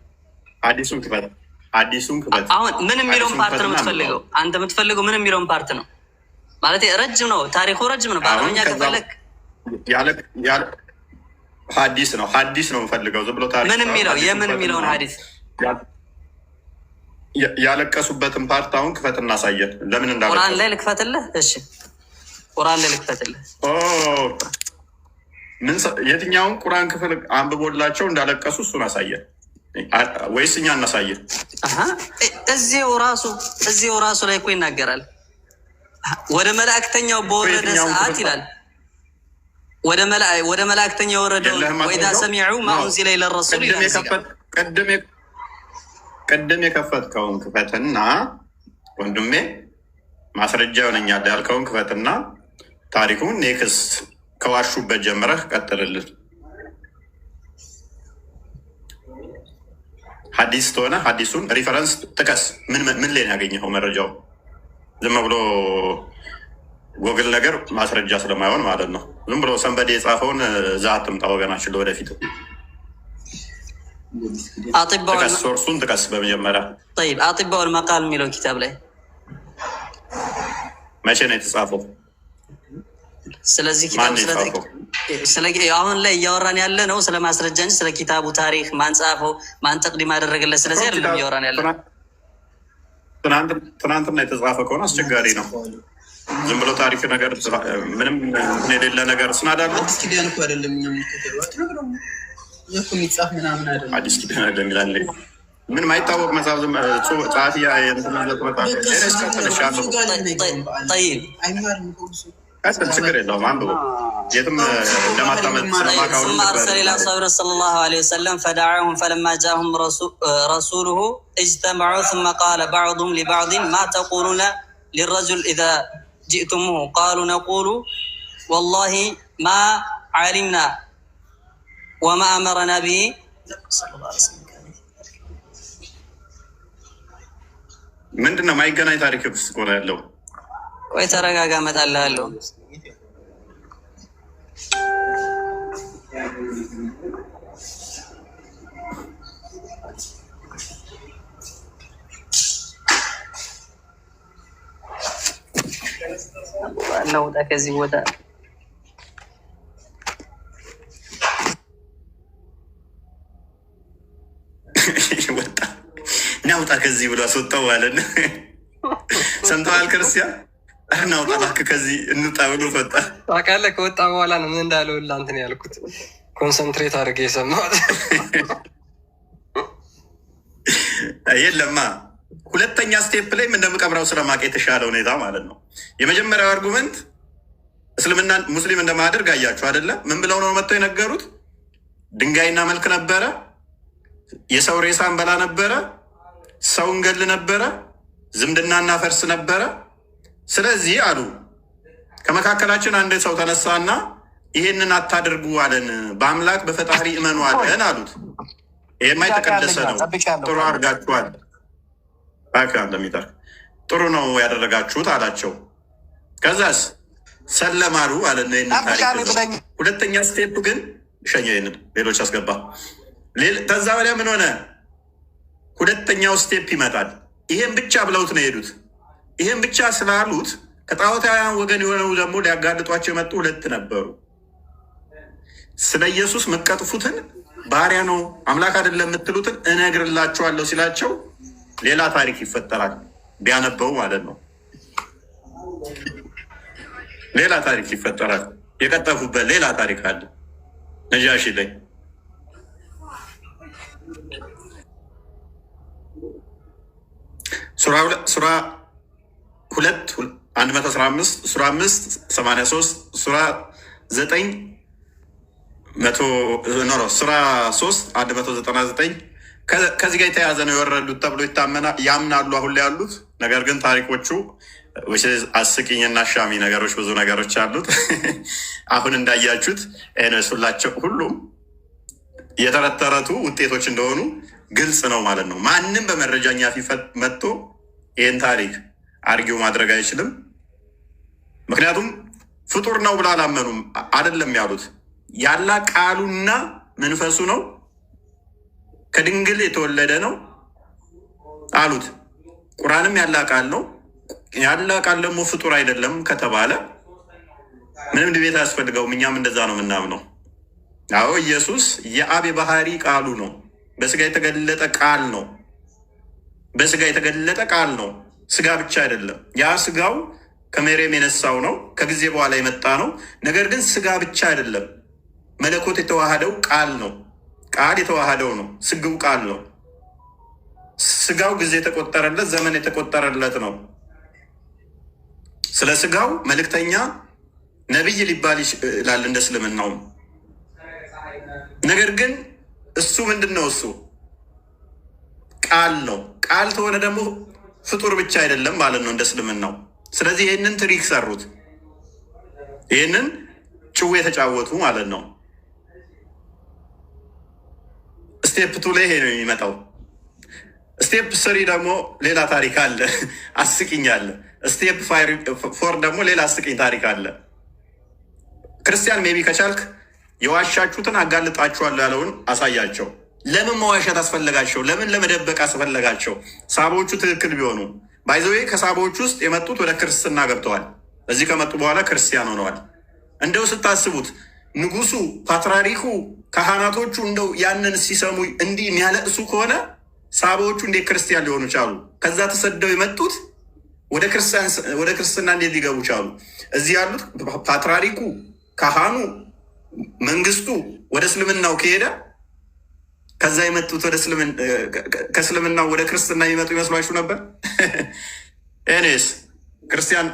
አዲሱን ክፈት። አሁን ምን የሚለውን ፓርት ነው የምትፈልገው? አንተ የምትፈልገው ምን የሚለውን ፓርት ነው ማለት? ረጅም ነው ታሪኩ፣ ረጅም ነው። በአረብኛ ከፈለግ ሐዲስ ነው የምፈልገው። ዝም ብሎ ታሪክ ምን የሚለው የምን የሚለውን ሐዲስ ያለቀሱበትን ፓርት አሁን ክፈት እናሳየን። ለምን እንዳለ ቁርአን ላይ ልክፈትልህ? እሺ ቁርአን ላይ ልክፈትልህ። የትኛውን ቁርአን ክፍል አንብቦላቸው እንዳለቀሱ እሱን አሳየን ወይስ እኛ እናሳየን? እዚው ራሱ ላይ እኮ ይናገራል። ወደ መላእክተኛው በወረደ ሰዓት ይላል። ወደ መላእክተኛው የወረደው ወኢዛ ሰሚዑ ማ ኡንዚለ ኢለ ረሱል ይላል። ቅድም የከፈትከውን ክፈትና ወንድሜ ማስረጃ ይሆነኛል ያልከውን ክፈትና ታሪኩን ኔክስት ከዋሹበት ጀምረህ ቀጥልልን። ሐዲስ ተሆነ ሐዲሱን ሪፈረንስ ጥቀስ። ምን ላይ ያገኘኸው መረጃው? ዝም ብሎ ጎግል ነገር ማስረጃ ስለማይሆን ማለት ነው። ዝም ብሎ ሰንበዴ የጻፈውን እዛ አትምጣ ወገናችን። ለወደፊት ጥቀስ፣ ሶርሱን ጥቀስ በመጀመሪያ። አጢባኡል መቃል የሚለው ኪታብ ላይ መቼ ነው የተጻፈው? ስለዚህ ኪታብ አሁን ላይ እያወራን ያለ ነው ስለ ማስረጃ እንጂ ስለ ኪታቡ ታሪክ ማን ጻፈው ማን ተቅዲም አደረገለት ስለዚህ አይደለም እያወራን ያለ። ትናንትና የተጻፈ ከሆነ አስቸጋሪ ነው። ዝም ብሎ ታሪክ ነገር ምንም የሌለ ነገር ስናዳለ አዲስ ኪዳን እኮ አይደለም አዲስ ኪዳን አይደለም ይላል። ምን ማይታወቅ መጽሐፍ ጸሐፊ ቀጥል፣ ችግር የለውም አንብበው። የትም እንደማታመጥ ስለማውቀው ثم أرسل إلى صبر صلى الله عليه وسلم فدعاهم فلما جاءهم رسوله اجتمعوا ثم قال بعضهم لبعض ما تقولون للرجل إذا جئتموه قالوا نقول والله ما علمنا وما أمرنا به صلى الله عليه وسلم. ምንድነው ማይገናኝ ታሪክ ውስጥ እኮ ነው ያለው። ወይ ተረጋጋ፣ እመጣልሃለሁ። ናውጣ ከዚህ ቦታ ናውጣ ከዚህ ብሎ አስወጣው ማለት ነው። ሰምተዋል ክርስቲያን? ናውጣ እባክህ ከዚህ እንውጣ ብሎ ፈጣ። ታውቃለህ ከወጣ በኋላ ነው ምን እንዳለው እንትን ያልኩት ኮንሰንትሬት አድርጌ የሰማሁት። የለማ ሁለተኛ ስቴፕ ላይ እንደምቀብረው ስለማቅ የተሻለ ሁኔታ ማለት ነው። የመጀመሪያው አርጉመንት እስልምና ሙስሊም እንደማደርግ አያችሁ አይደለ? ምን ብለው ነው መጥተው የነገሩት? ድንጋይና መልክ ነበረ፣ የሰው ሬሳ እንበላ ነበረ፣ ሰው እንገል ነበረ፣ ዝምድናና ፈርስ ነበረ። ስለዚህ አሉ ከመካከላችን አንድ ሰው ተነሳና ይሄንን አታድርጉ አለን፣ በአምላክ በፈጣሪ እመኑ አለን አሉት። ይሄማ የተቀደሰ ነው። ጥሩ አድርጋችኋል። እንደሚጠር ጥሩ ነው ያደረጋችሁት አላቸው። ከዛስ ሰለማሉ አለ። ሁለተኛ ስቴፕ ግን ሸኘ። ይንን ሌሎች አስገባ። ከዛ በላይ ምን ሆነ? ሁለተኛው ስቴፕ ይመጣል። ይሄን ብቻ ብለውት ነው የሄዱት። ይሄን ብቻ ስላሉት ከጣዖታውያን ወገን የሆነው ደግሞ ሊያጋልጧቸው የመጡ ሁለት ነበሩ። ስለ ኢየሱስ መቀጥፉትን ባሪያ ነው አምላክ አይደለም የምትሉትን እነግርላችኋለሁ ሲላቸው ሌላ ታሪክ ይፈጠራል። ቢያነበው ማለት ነው። ሌላ ታሪክ ይፈጠራል። የቀጠፉበት ሌላ ታሪክ አለ። ነጃሺ ላይ ሱራ 2:115 ሱራ 5:83 ሱራ 3:199 ከዚህ ጋር የተያዘ ነው የወረዱት ተብሎ ያምናሉ አሁን ላይ ያሉት። ነገር ግን ታሪኮቹ አስቂኝና ሻሚ ነገሮች ብዙ ነገሮች አሉት። አሁን እንዳያችሁት ነሱላቸው ሁሉም የተረተረቱ ውጤቶች እንደሆኑ ግልጽ ነው ማለት ነው። ማንም በመረጃኛ ፊት መጥቶ ይህን ታሪክ አርጊው ማድረግ አይችልም። ምክንያቱም ፍጡር ነው ብሎ አላመኑም። አይደለም ያሉት ያላ ቃሉና መንፈሱ ነው፣ ከድንግል የተወለደ ነው አሉት። ቁርአንም ያላ ቃል ነው። ያላ ቃል ደግሞ ፍጡር አይደለም ከተባለ ምንም ድቤት አያስፈልገውም። እኛም እንደዛ ነው የምናምነው። አዎ ኢየሱስ የአብ ባህሪ ቃሉ ነው። በስጋ የተገለጠ ቃል ነው። በስጋ የተገለጠ ቃል ነው። ስጋ ብቻ አይደለም። ያ ስጋው ከመሬም የነሳው ነው። ከጊዜ በኋላ የመጣ ነው። ነገር ግን ስጋ ብቻ አይደለም። መለኮት የተዋሃደው ቃል ነው። ቃል የተዋሃደው ነው። ስግው ቃል ነው። ስጋው ጊዜ የተቆጠረለት ዘመን የተቆጠረለት ነው። ስለ ስጋው መልእክተኛ ነቢይ ሊባል ይችላል እንደ እስልምናው። ነገር ግን እሱ ምንድን ነው? እሱ ቃል ነው። ቃል ተሆነ ደግሞ ፍጡር ብቻ አይደለም ማለት ነው እንደ እስልምናው። ስለዚህ ይህንን ትሪክ ሰሩት። ይህንን ጭዌ የተጫወቱ ማለት ነው። ስቴፕ ቱ ላይ ይሄ ነው የሚመጣው። ስቴፕ ስሪ ደግሞ ሌላ ታሪክ አለ፣ አስቂኝ አለ። ስቴፕ ፎር ደግሞ ሌላ አስቂኝ ታሪክ አለ። ክርስቲያን ሜቢ ከቻልክ የዋሻችሁትን አጋልጣችኋለሁ ያለውን አሳያቸው። ለምን መዋሸት አስፈለጋቸው? ለምን ለመደበቅ አስፈለጋቸው? ሳቦቹ ትክክል ቢሆኑ ባይዘዌ ከሳቦች ውስጥ የመጡት ወደ ክርስትና ገብተዋል። እዚህ ከመጡ በኋላ ክርስቲያን ሆነዋል። እንደው ስታስቡት ንጉሱ፣ ፓትርያርኩ፣ ካህናቶቹ እንደው ያንን ሲሰሙ እንዲህ የሚያለቅሱ ከሆነ ሳቦቹ እንዴት ክርስቲያን ሊሆኑ ቻሉ? ከዛ ተሰደው የመጡት ወደ ክርስትና እንዴት ሊገቡ ቻሉ? እዚህ ያሉት ፓትርያርኩ፣ ካህኑ፣ መንግስቱ ወደ እስልምናው ከሄደ ከዛ የመጡት ከእስልምናው ወደ ክርስትና የሚመጡ ይመስሏችሁ ነበር? እኔስ ክርስቲያን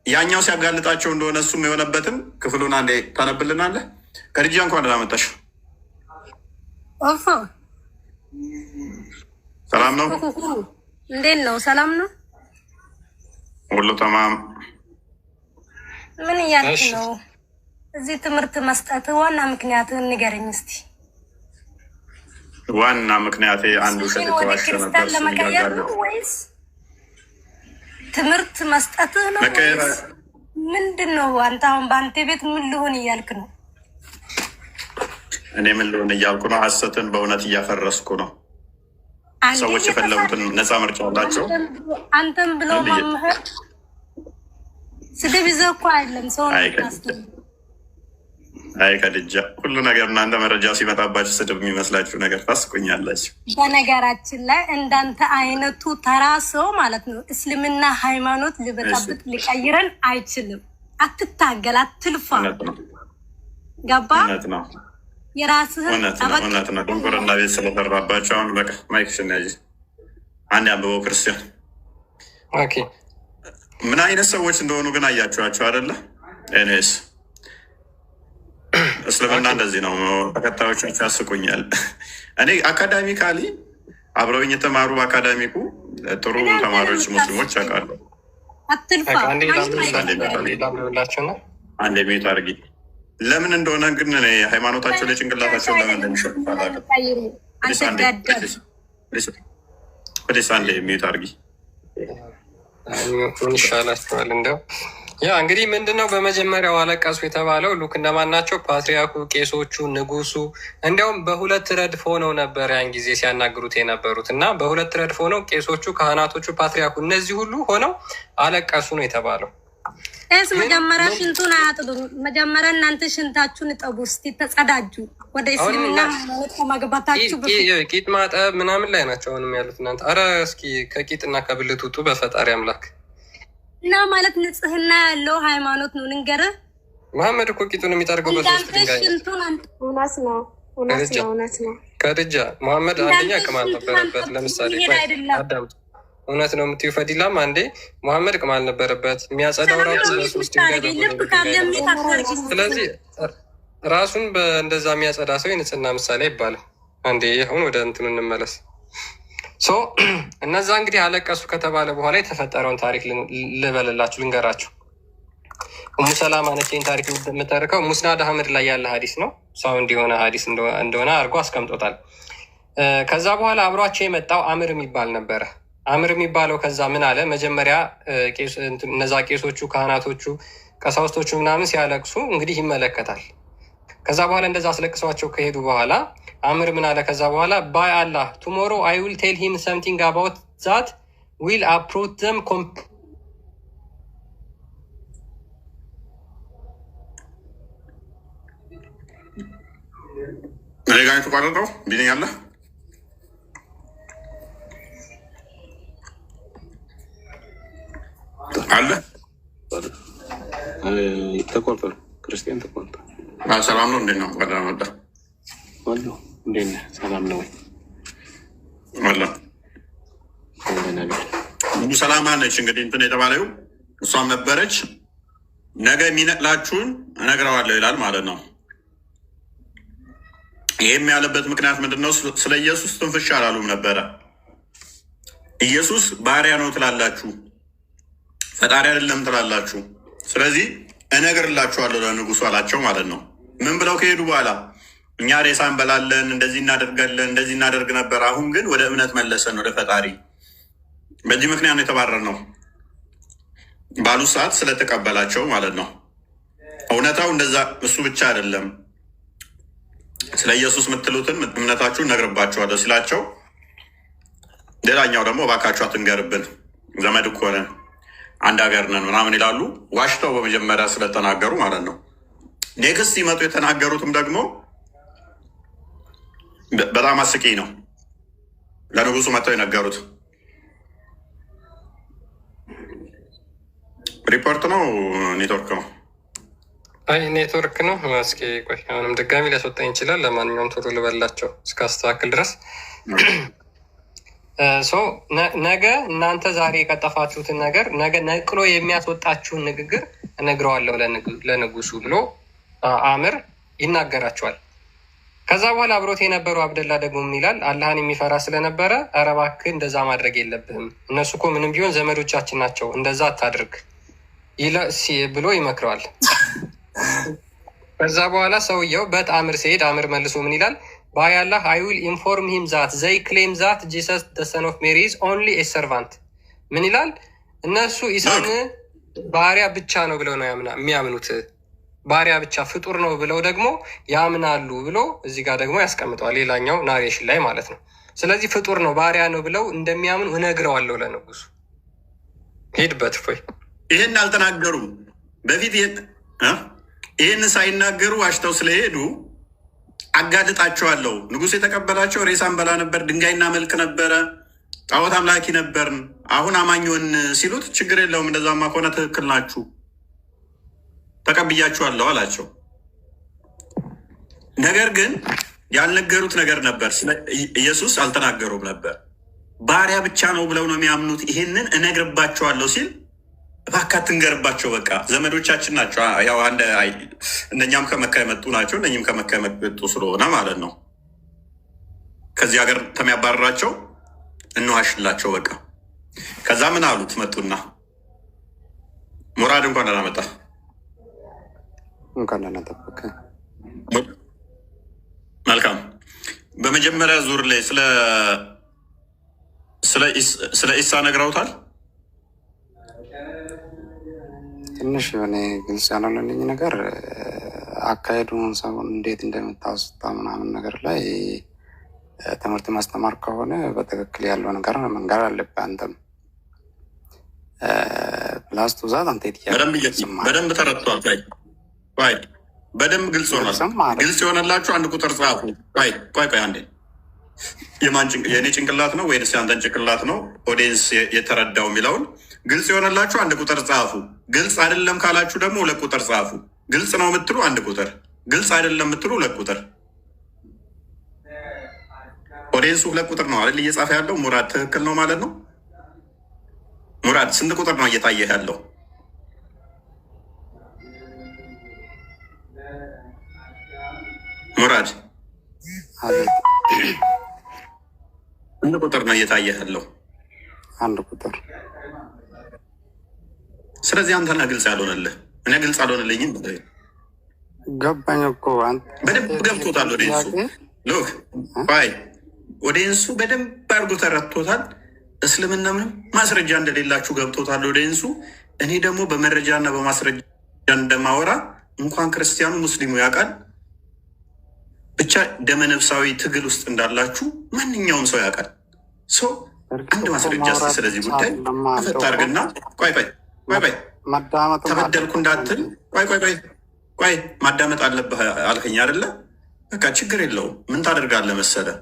ያኛው ሲያጋልጣቸው እንደሆነ እሱም የሆነበትን ክፍሉን አንዴ ታነብልናለህ? ከድጃ እንኳን ደህና መጣሽ። ሰላም ነው? እንዴት ነው? ሰላም ነው? ሁሉ ተማም። ምን እያልክ ነው? እዚህ ትምህርት መስጠት ዋና ምክንያትህን ንገረኝ እስቲ። ዋና ምክንያቴ አንዱ ወደ ክርስቲያን ለመቀየር ነው ወይስ ትምህርት መስጠትህ ነው? ምንድን ነው? አንተ አሁን በአንተ ቤት ምን ልሆን እያልክ ነው? እኔ ምን ልሆን እያልኩ ነው? ሐሰትን በእውነት እያፈረስኩ ነው። ሰዎች የፈለጉትን ነፃ ምርጫ አላቸው። አንተም ብለው መምህር ስድብ ይዘህ እኮ አይደለም ሰው አይ ከድጃ ሁሉ ነገር እናንተ መረጃ ሲመጣባችሁ ስድብ የሚመስላችሁ ነገር ታስቆኛላችሁ። በነገራችን ላይ እንዳንተ አይነቱ ተራ ሰው ማለት ነው እስልምና ሃይማኖት ሊበጣብጥ ሊቀይረን አይችልም። አትታገል፣ አትልፋ። ገባ? የራስህን እውነት ነው። ድንቁርና ቤት ስለሰራባቸው አሁን በቃ ማይክሽን ያዥ አንድ አንብበው። ክርስቲያን ምን አይነት ሰዎች እንደሆኑ ግን አያችኋቸው አይደለ? ኤኒዌይስ እስልምና እንደዚህ ነው። ተከታዮች ያስቁኛል። እኔ አካዳሚካሊ አብረውኝ የተማሩ በአካዳሚኩ ጥሩ ተማሪዎች ሙስሊሞች አውቃለሁ። አንድ ሚዩት አድርጊ። ለምን እንደሆነ ግን ሃይማኖታቸው ላይ ጭንቅላታቸው ለምን እንደሚሸጡ አንተ ገደል ወደ ሳንዴ የሚዩት አድርጊ። ምን ይሻላችኋል? እንደው ያ እንግዲህ ምንድነው በመጀመሪያው አለቀሱ የተባለው ሉክ እነማን ናቸው? ፓትሪያርኩ፣ ቄሶቹ፣ ንጉሱ እንዲያውም በሁለት ረድፍ ሆነው ነበር ያን ጊዜ ሲያናግሩት የነበሩት እና በሁለት ረድፍ ሆነው ቄሶቹ፣ ካህናቶቹ፣ ፓትሪያርኩ እነዚህ ሁሉ ሆነው አለቀሱ ነው የተባለው። እስ መጀመሪያ ሽንቱን አያጥሉ። መጀመሪያ እናንተ ሽንታችሁን እጠቡ፣ እስቲ ተጸዳጁ። ወደ እስልምና መግባታችሁ ቂጥ ማጠብ ምናምን ላይ ናቸው አሁንም ያሉት እናንተ። አረ እስኪ ከቂጥና ከብልት ውጡ በፈጣሪ አምላክ። እና ማለት ንጽህና ያለው ሃይማኖት ነው። ልንገርህ መሐመድ እኮ ቂጡን የሚጠርገው በሶስት ድንጋይ እውነት ነው። ከድጃ መሐመድ አንደኛ ቅማል ነበረበት። ለምሳሌ አዳምጡ። እውነት ነው የምትይው ፈዲላም አንዴ መሐመድ ቅማል ነበረበት። የሚያጸዳው ራሱ በሶስት ድንጋይ። ስለዚህ ራሱን በእንደዛ የሚያጸዳ ሰው የንጽህና ምሳሌ ይባላል። አንዴ አሁን ወደ እንትኑ እንመለስ። እነዛ እንግዲህ አለቀሱ ከተባለ በኋላ የተፈጠረውን ታሪክ ልበልላችሁ፣ ልንገራችሁ። ኡሙ ሰላማ ነች ይህን ታሪክ የምተርከው። ሙስናድ አህመድ ላይ ያለ ሀዲስ ነው። ሰው እንዲሆነ ሀዲስ እንደሆነ አድርጎ አስቀምጦታል። ከዛ በኋላ አብሯቸው የመጣው አምር የሚባል ነበረ። አምር የሚባለው ከዛ ምን አለ መጀመሪያ እነዛ ቄሶቹ፣ ካህናቶቹ፣ ቀሳውስቶቹ ምናምን ሲያለቅሱ እንግዲህ ይመለከታል። ከዛ በኋላ እንደዛ አስለቅሰዋቸው ከሄዱ በኋላ አምር ምን አለ ከዛ በኋላ ባይ አላህ ቱሞሮ አይ ዊል ቴል ሂም ሰምቲንግ አባውት ዛት ዊል አፕሮች ዘም ጋ የተቋረጠው ቢለኝ አለ አለ ተቆርጦ ክርስቲያን ተቆርጦ ሰላም ነው። እንዴት ነው? ቀዳ መጣ አሉ። እንዴት ነህ? ሰላም ነው ወይ? አላ ኡሙ ሰላማ ነች እንግዲህ እንትን የተባለው እሷም ነበረች። ነገ የሚነቅላችሁን እነግረዋለሁ ይላል ማለት ነው። ይህም ያለበት ምክንያት ምንድን ነው? ስለ ኢየሱስ ትንፍሻ አላሉም ነበረ። ኢየሱስ ባሪያ ነው ትላላችሁ፣ ፈጣሪ አይደለም ትላላችሁ። ስለዚህ እነግርላችኋለሁ ለንጉሱ አላቸው ማለት ነው። ምን ብለው ከሄዱ በኋላ እኛ ሬሳ እንበላለን፣ እንደዚህ እናደርጋለን፣ እንደዚህ እናደርግ ነበር። አሁን ግን ወደ እምነት መለሰን ወደ ፈጣሪ። በዚህ ምክንያት ነው የተባረር ነው ባሉ ሰዓት ስለተቀበላቸው ማለት ነው። እውነታው እንደዛ እሱ ብቻ አይደለም። ስለ ኢየሱስ የምትሉትን እምነታችሁን እነግርባችኋለሁ ሲላቸው፣ ሌላኛው ደግሞ እባካችሁ አትንገርብን፣ ዘመድ እኮ ነን፣ አንድ ሀገር ነን ምናምን ይላሉ። ዋሽተው በመጀመሪያ ስለተናገሩ ማለት ነው። ኔክስት ሲመጡ የተናገሩትም ደግሞ በጣም አስቂኝ ነው። ለንጉሱ መጥተው የነገሩት ሪፖርት ነው ኔትወርክ ነው? አይ ኔትወርክ ነው። እስኪ ቆይ አሁንም ድጋሚ ሊያስወጣኝ ይችላል። ለማንኛውም ቶሎ ልበላቸው እስካስተካክል ድረስ። ነገ እናንተ ዛሬ የቀጠፋችሁትን ነገር ነገ ነቅሎ የሚያስወጣችሁን ንግግር እነግረዋለሁ ለንጉሱ ብሎ አምር ይናገራቸዋል። ከዛ በኋላ አብሮት የነበሩ አብደላ ደግሞ ምን ይላል? አላህን የሚፈራ ስለነበረ ኧረ እባክህ እንደዛ ማድረግ የለብህም፣ እነሱ እኮ ምንም ቢሆን ዘመዶቻችን ናቸው፣ እንደዛ አታድርግ ብሎ ይመክረዋል። ከዛ በኋላ ሰውየው በአምር ሲሄድ አምር መልሶ ምን ይላል? ባይ አላህ አይ ዊል ኢንፎርም ሂም ዛት ዘይ ክሌም ዛት ጂሰስ ደ ሰን ኦፍ ሜሪ ኢዝ ኦንሊ ኤ ሰርቫንት። ምን ይላል? እነሱ ኢሳን ባሪያ ብቻ ነው ብለው ነው የሚያምኑት፣ ባሪያ ብቻ ፍጡር ነው ብለው ደግሞ ያምናሉ ብሎ እዚህ ጋር ደግሞ ያስቀምጠዋል፣ ሌላኛው ናሬሽን ላይ ማለት ነው። ስለዚህ ፍጡር ነው ባሪያ ነው ብለው እንደሚያምኑ እነግረዋለሁ ለንጉሱ። ሄድበት ፎይ ይህን አልተናገሩም በፊት። ይህን ሳይናገሩ ዋሽተው ስለሄዱ አጋልጣቸዋለሁ። ንጉሱ የተቀበላቸው ሬሳን በላ ነበር፣ ድንጋይና መልክ ነበረ፣ ጣዖት አምላኪ ነበርን፣ አሁን አማኞን ሲሉት ችግር የለውም እንደዛማ ከሆነ ትክክል ናችሁ ተቀብያችኋለሁ አላቸው። ነገር ግን ያልነገሩት ነገር ነበር። ኢየሱስ አልተናገሩም ነበር። ባሪያ ብቻ ነው ብለው ነው የሚያምኑት። ይህንን እነግርባቸዋለሁ ሲል እባክህ አትንገርባቸው፣ በቃ ዘመዶቻችን ናቸው። ያው እነኛም ከመካ የመጡ ናቸው፣ እነኝም ከመካ የመጡ ስለሆነ ማለት ነው። ከዚህ ሀገር ከሚያባረራቸው እንዋሽላቸው በቃ። ከዛ ምን አሉት? መጡና ሙራድ እንኳን ደህና መጣ። መልካም። በመጀመሪያ ዙር ላይ ስለ ኢሳ ነግረውታል። ትንሽ የሆነ ግልጽ ያልሆነልኝ ነገር አካሄዱን ሰውን እንዴት እንደምታወስታ ምናምን ነገር ላይ ትምህርት ማስተማር ከሆነ በትክክል ያለው ነገር መንገር አለብህ። አንተም ፕላስ ቱዛት አንተ በደንብ ተረድቷል። በደንብ ግልጽ ሆኗል። ግልጽ የሆነላችሁ አንድ ቁጥር ጻፉ። ቆይ አንዴ የኔ ጭንቅላት ነው ወይስ የአንተን ጭንቅላት ነው ኦዲየንስ የተረዳው የሚለውን ግልጽ የሆነላችሁ አንድ ቁጥር ጻፉ። ግልጽ አይደለም ካላችሁ ደግሞ 2 ቁጥር ጻፉ። ግልጽ ነው የምትሉ 1 ቁጥር፣ ግልጽ አይደለም የምትሉ 2 ቁጥር። ኦዲየንሱ 2 ቁጥር ነው አይደል እየጻፈ ያለው? ሙራድ ትክክል ነው ማለት ነው። ሙራድ ስንት ቁጥር ነው እየታየህ ያለው? ሙራድ ስንት ቁጥር ነው እየታየህ ያለው? 1 ቁጥር። ስለዚህ አንተ ነህ ግልጽ ያልሆነልህ። እኔ ግልጽ አልሆነልኝም። ገባኝ እኮ በደንብ ገብቶታል ኦዲየንሱ። ሎክ ኦዲየንሱ በደንብ አድርጎ ተረድቶታል። እስልምና ምንም ማስረጃ እንደሌላችሁ ገብቶታል ኦዲየንሱ። እኔ ደግሞ በመረጃና በማስረጃ እንደማወራ እንኳን ክርስቲያኑ ሙስሊሙ ያውቃል። ብቻ ደመነፍሳዊ ትግል ውስጥ እንዳላችሁ ማንኛውም ሰው ያውቃል። አንድ ማስረጃ ስለዚህ ጉዳይ ተፈታ አድርግና ቆይ ተበደልኩ እንዳትል። ቆይ ማዳመጥ አለብህ አልከኝ አይደለ? በቃ ችግር የለውም። ምን ታደርጋለህ መሰለህ?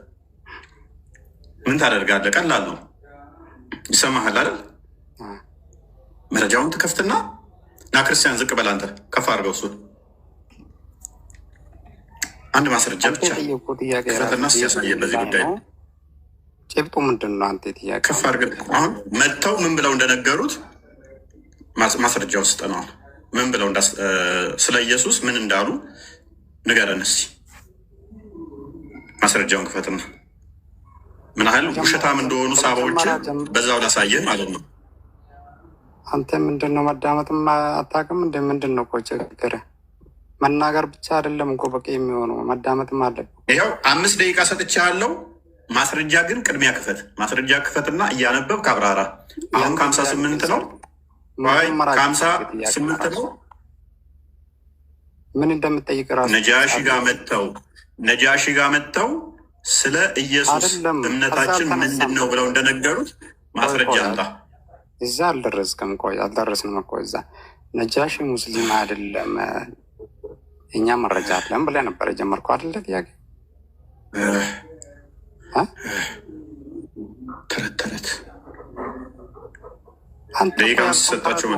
ምን ታደርጋለህ? ቀላል ነው። ይሰማሃል አይደል? መረጃውን ትከፍትና ና ክርስቲያን ዝቅ በል አንተ ከፍ አድርገው እሱን አንድ ማስረጃ ብቻ ክፈትና ሲያሳየ በዚህ ጉዳይ ጭብጡ ምንድን ነው? አንተ ጥያቄ ከፍ አድርገህ አሁን መጥተው ምን ብለው እንደነገሩት ማስረጃ ውስጥ ነው። ምን ብለው ስለ ኢየሱስ ምን እንዳሉ ንገረን እስኪ። ማስረጃውን ክፈትና ምን ያህል ውሸታም እንደሆኑ ሳባዎች በዛው ላሳየህ ማለት ነው። አንተ ምንድን ነው መዳመጥም አታውቅም? ምንድን ነው እኮ ችግርህ? መናገር ብቻ አይደለም እኮ በቂ የሚሆነው መዳመጥም አለብህ። ይኸው 5 ደቂቃ ሰጥቻለሁ። ማስረጃ ግን ቅድሚያ ክፈት። ማስረጃ ክፈትና እያነበብ ካብራራ። አሁን 58 ነው 58 ነው። ምን እንደምጠይቅ ራሱ ነጃሺ ጋር መጥተው ስለ ኢየሱስ እምነታችን ምንድን ነው ብለው እንደነገሩት ማስረጃ አምጣ። እዛ አልደረስክም። አልደረስንም እኮ እዛ። ነጃሺ ሙስሊም አይደለም እኛ መረጃ አለን ብለህ ነበር የጀመርከው አይደለ? ጥያቄ ተረት አንተ ሰጣቸው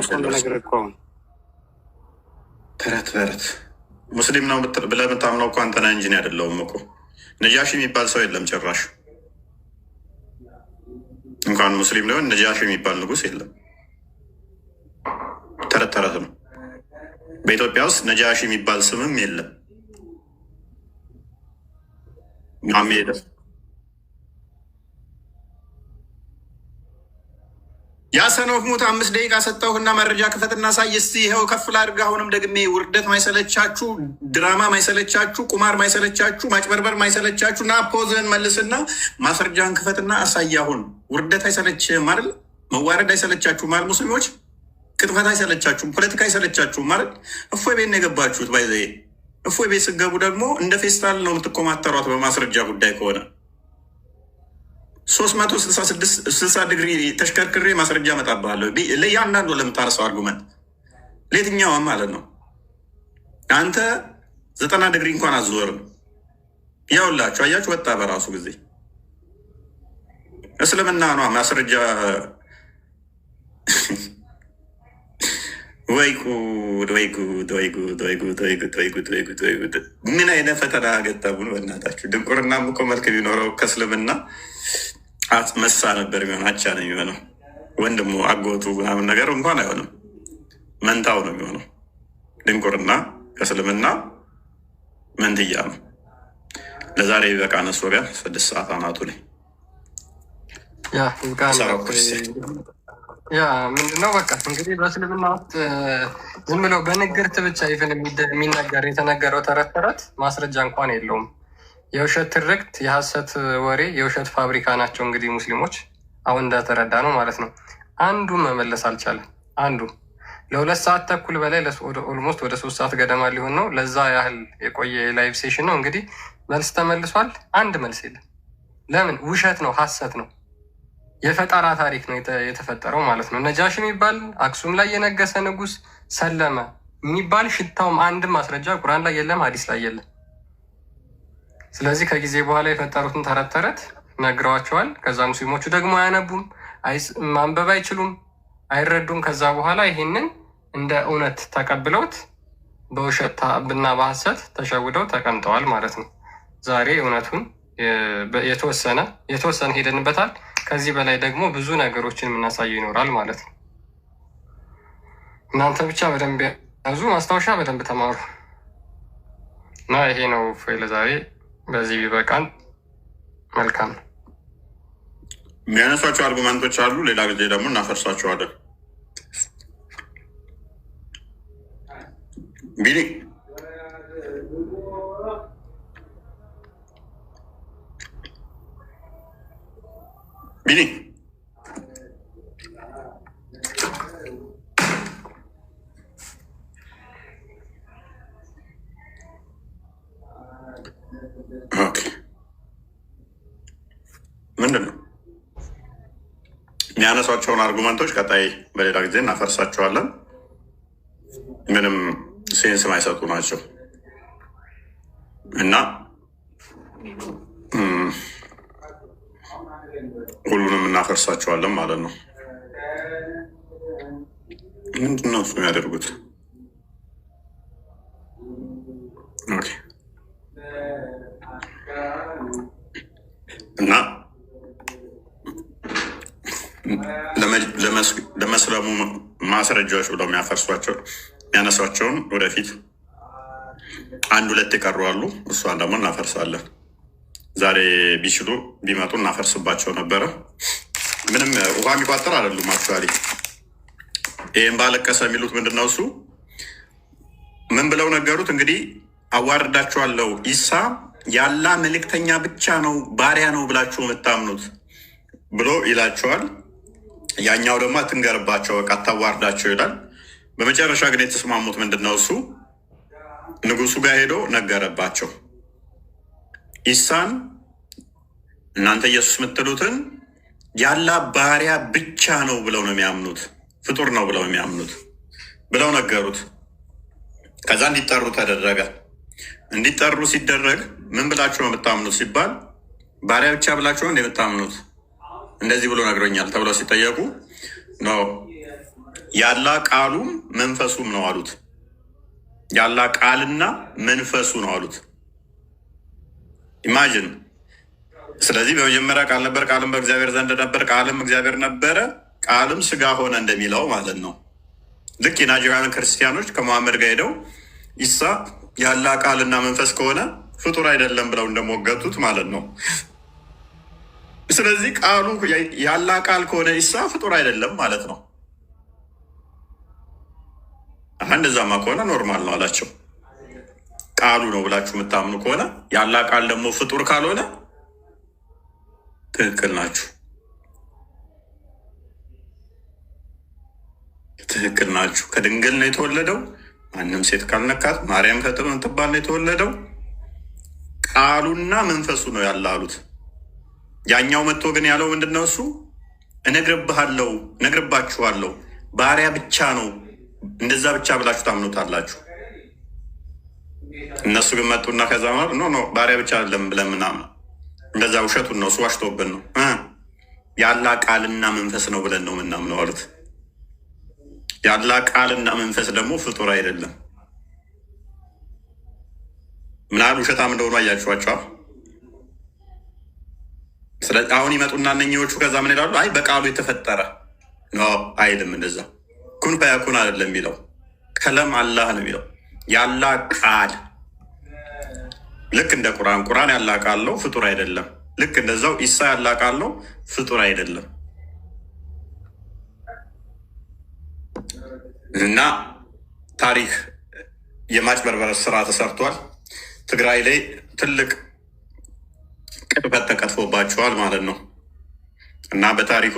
ተረት ሙስሊም ነው ብለህ የምታምነው እኮ አንተ ነህ እንጂ እኔ አይደለሁም እኮ። ነጃሺ የሚባል ሰው የለም ጭራሽ። እንኳን ሙስሊም ሊሆን ነጃሺ የሚባል ንጉስ የለም። ተረት ነው። በኢትዮጵያ ውስጥ ነጃሺ የሚባል ስምም የለም። ሄደ ያሰኖፍ ሙት 5 ደቂቃ ሰጠሁና መረጃ ክፈትና ሳይ እስቲ ይኸው ከፍ ላድርግ። አሁንም ደግሜ ውርደት ማይሰለቻችሁ፣ ድራማ ማይሰለቻችሁ፣ ቁማር ማይሰለቻችሁ፣ ማጭበርበር ማይሰለቻችሁ እና ፖዝን መልስና ማስረጃን ክፈትና አሳይ። አሁን ውርደት አይሰለችም አይደል? መዋረድ አይሰለቻችሁም አይደል? ሙስሊሞች ቅጥፈት አይሰለቻችሁም? ፖለቲካ አይሰለቻችሁም ማለት እፎይ ቤት ነው የገባችሁት። ባይዘ እፎይ ቤት ስገቡ ደግሞ እንደ ፌስታል ነው የምትኮማተሯት። በማስረጃ ጉዳይ ከሆነ 360 ዲግሪ ተሽከርክሬ ማስረጃ እመጣብሃለሁ። ለእያንዳንዱ ለምታነሳው አርጉመንት ለየትኛውም ማለት ነው። አንተ 90 ዲግሪ እንኳን አዝወርም። ያውላችሁ አያችሁ፣ ወጣ በራሱ ጊዜ እስልምና ነው ማስረጃ። ወይ ጉድ! ምን አይነት ፈተና ገጠሙን በእናታችሁ። ድንቁርናም እኮ መልክ ቢኖረው ከእስልምና መሳ ነበር የሚሆን፣ አቻ ነው የሚሆነው። ወንድሙ አጎቱ ምናምን ነገር እንኳን አይሆንም፣ መንታው ነው የሚሆነው። ድንቁርና ከእስልምና መንትያ ነው። ለዛሬ በቃ ነሱ ጋር 6 ሰዓት አናቱ ላይ ምንድነው በቃ እንግዲህ በእስልምና ውስጥ ዝም ብለው በንግርት ብቻ ይፍን የሚነገር የተነገረው ተረት ማስረጃ እንኳን የለውም። የውሸት ትርክት፣ የሐሰት ወሬ፣ የውሸት ፋብሪካ ናቸው። እንግዲህ ሙስሊሞች አሁን እንደተረዳ ነው ማለት ነው። አንዱ መመለስ አልቻለም። አንዱ ለ2 ሰዓት ተኩል በላይ ኦልሞስት ወደ 3 ሰዓት ገደማ ሊሆን ነው። ለዛ ያህል የቆየ የላይቭ ሴሽን ነው። እንግዲህ መልስ ተመልሷል። አንድ መልስ የለም። ለምን? ውሸት ነው፣ ሐሰት ነው፣ የፈጠራ ታሪክ ነው የተፈጠረው ማለት ነው። ነጃሽ የሚባል አክሱም ላይ የነገሰ ንጉስ ሰለመ የሚባል ሽታውም አንድም ማስረጃ ቁርአን ላይ የለም፣ ሀዲስ ላይ የለም። ስለዚህ ከጊዜ በኋላ የፈጠሩትን ተረት ተረት ነግረዋቸዋል። ከዛ ሙስሊሞቹ ደግሞ አያነቡም፣ ማንበብ አይችሉም፣ አይረዱም። ከዛ በኋላ ይህንን እንደ እውነት ተቀብለውት በውሸት እና በሐሰት ተሸውደው ተቀምጠዋል ማለት ነው። ዛሬ እውነቱን የተወሰነ ሄደንበታል። ከዚህ በላይ ደግሞ ብዙ ነገሮችን የምናሳየው ይኖራል ማለት ነው። እናንተ ብቻ በደንብ ያዙ፣ ማስታወሻ በደንብ ተማሩ እና ይሄ ነው ለዛሬ። በዚህ ቢበቃን መልካም ነው። የሚያነሷቸው አርጉመንቶች አሉ። ሌላ ጊዜ ደግሞ እናፈርሳቸዋለን። ቢኒ ቢኒ ምንድን ነው የሚያነሷቸውን አርጉመንቶች ቀጣይ በሌላ ጊዜ እናፈርሳቸዋለን። ምንም ሴንስ ማይሰጡ ናቸው እና ሁሉንም እናፈርሳቸዋለን ማለት ነው። ምንድን ነው እሱ የሚያደርጉት? እና ለመስለሙ ማስረጃዎች ብለው የሚያነሷቸውን ወደፊት 1-2 የቀሩ አሉ። እሷን ደግሞ እናፈርሳለን። ዛሬ ቢችሉ ቢመጡ እናፈርስባቸው ነበረ። ምንም ውሃ የሚቋጠር አይደሉም። አክቹዋሊ ይህም ባለቀሰ የሚሉት ምንድን ነው? እሱ ምን ብለው ነገሩት? እንግዲህ አዋርዳችኋለሁ፣ ኢሳ ያላ መልእክተኛ ብቻ ነው ባሪያ ነው ብላችሁ የምታምኑት ብሎ ይላቸዋል። ያኛው ደግሞ አትንገርባቸው፣ በቃ አታዋርዳቸው ይላል። በመጨረሻ ግን የተስማሙት ምንድን ነው? እሱ ንጉሱ ጋር ሄዶ ነገረባቸው። ኢሳን እናንተ ኢየሱስ የምትሉትን ያላ ባሪያ ብቻ ነው ብለው ነው የሚያምኑት፣ ፍጡር ነው ብለው የሚያምኑት ብለው ነገሩት። ከዛ እንዲጠሩ ተደረገ። እንዲጠሩ ሲደረግ ምን ብላችሁ ነው የምታምኑት ሲባል ባሪያ ብቻ ብላችሁ ነው የምታምኑት እንደዚህ ብሎ ነግሮኛል ተብለው ሲጠየቁ ነው ያላ ቃሉም መንፈሱም ነው አሉት። ያላ ቃልና መንፈሱ ነው አሉት። ኢማጅን። ስለዚህ በመጀመሪያ ቃል ነበር፣ ቃልም በእግዚአብሔር ዘንድ ነበር፣ ቃልም እግዚአብሔር ነበረ፣ ቃልም ስጋ ሆነ እንደሚለው ማለት ነው። ልክ የናጂራውያን ክርስቲያኖች ከመሐመድ ጋር ሄደው ኢሳ ያላ ቃልና መንፈስ ከሆነ ፍጡር አይደለም ብለው እንደሞገቱት ማለት ነው። ስለዚህ ቃሉ ያላ ቃል ከሆነ ኢሳ ፍጡር አይደለም ማለት ነው። እንደዛማ ከሆነ ኖርማል ነው አላቸው። ቃሉ ነው ብላችሁ የምታምኑ ከሆነ ያላ ቃል ደግሞ ፍጡር ካልሆነ ትክክል ናችሁ፣ ትክክል ናችሁ። ከድንግል ነው የተወለደው፣ ማንም ሴት ካልነካት፣ ማርያም ከምትባል ነው የተወለደው። ቃሉና መንፈሱ ነው ያለ አሉት። ያኛው መጥቶ ግን ያለው ምንድን ነው? እሱ እነግርባችኋለሁ ባሪያ ብቻ ነው፣ እንደዛ ብቻ ብላችሁ ታምኑታላችሁ። እነሱ ግን መጡና ከዛ ማለት ኖ ባሪያ ብቻ አይደለም ብለን ምናምን እንደዛ ውሸቱን ነው፣ እሱ ዋሽቶብን ነው። ያላ ቃልና መንፈስ ነው ብለን ነው ምናምነው አሉት። ያላ ቃልና መንፈስ ደግሞ ፍጡር አይደለም። ምናል ውሸታም እንደሆኑ አያችኋቸዋል። ስለዚህ አሁን ይመጡና እነኚዎቹ ከዛ ምን ይላሉ? አይ በቃሉ የተፈጠረ ነው አይልም። እንደዛ ኩን ፈያኩን አይደለም የሚለው፣ ከለም አላህ ነው የሚለው። ያላ ቃል ልክ እንደ ቁርአን ያላ ቃል ነው፣ ፍጡር አይደለም። ልክ እንደዛው ኢሳ ያላ ቃል ነው፣ ፍጡር አይደለም። እና ታሪክ የማጭበርበር ስራ ተሰርቷል። ትግራይ ላይ ትልቅ ቅጥፈት ተቀጥፎባቸዋል ማለት ነው እና በታሪኩ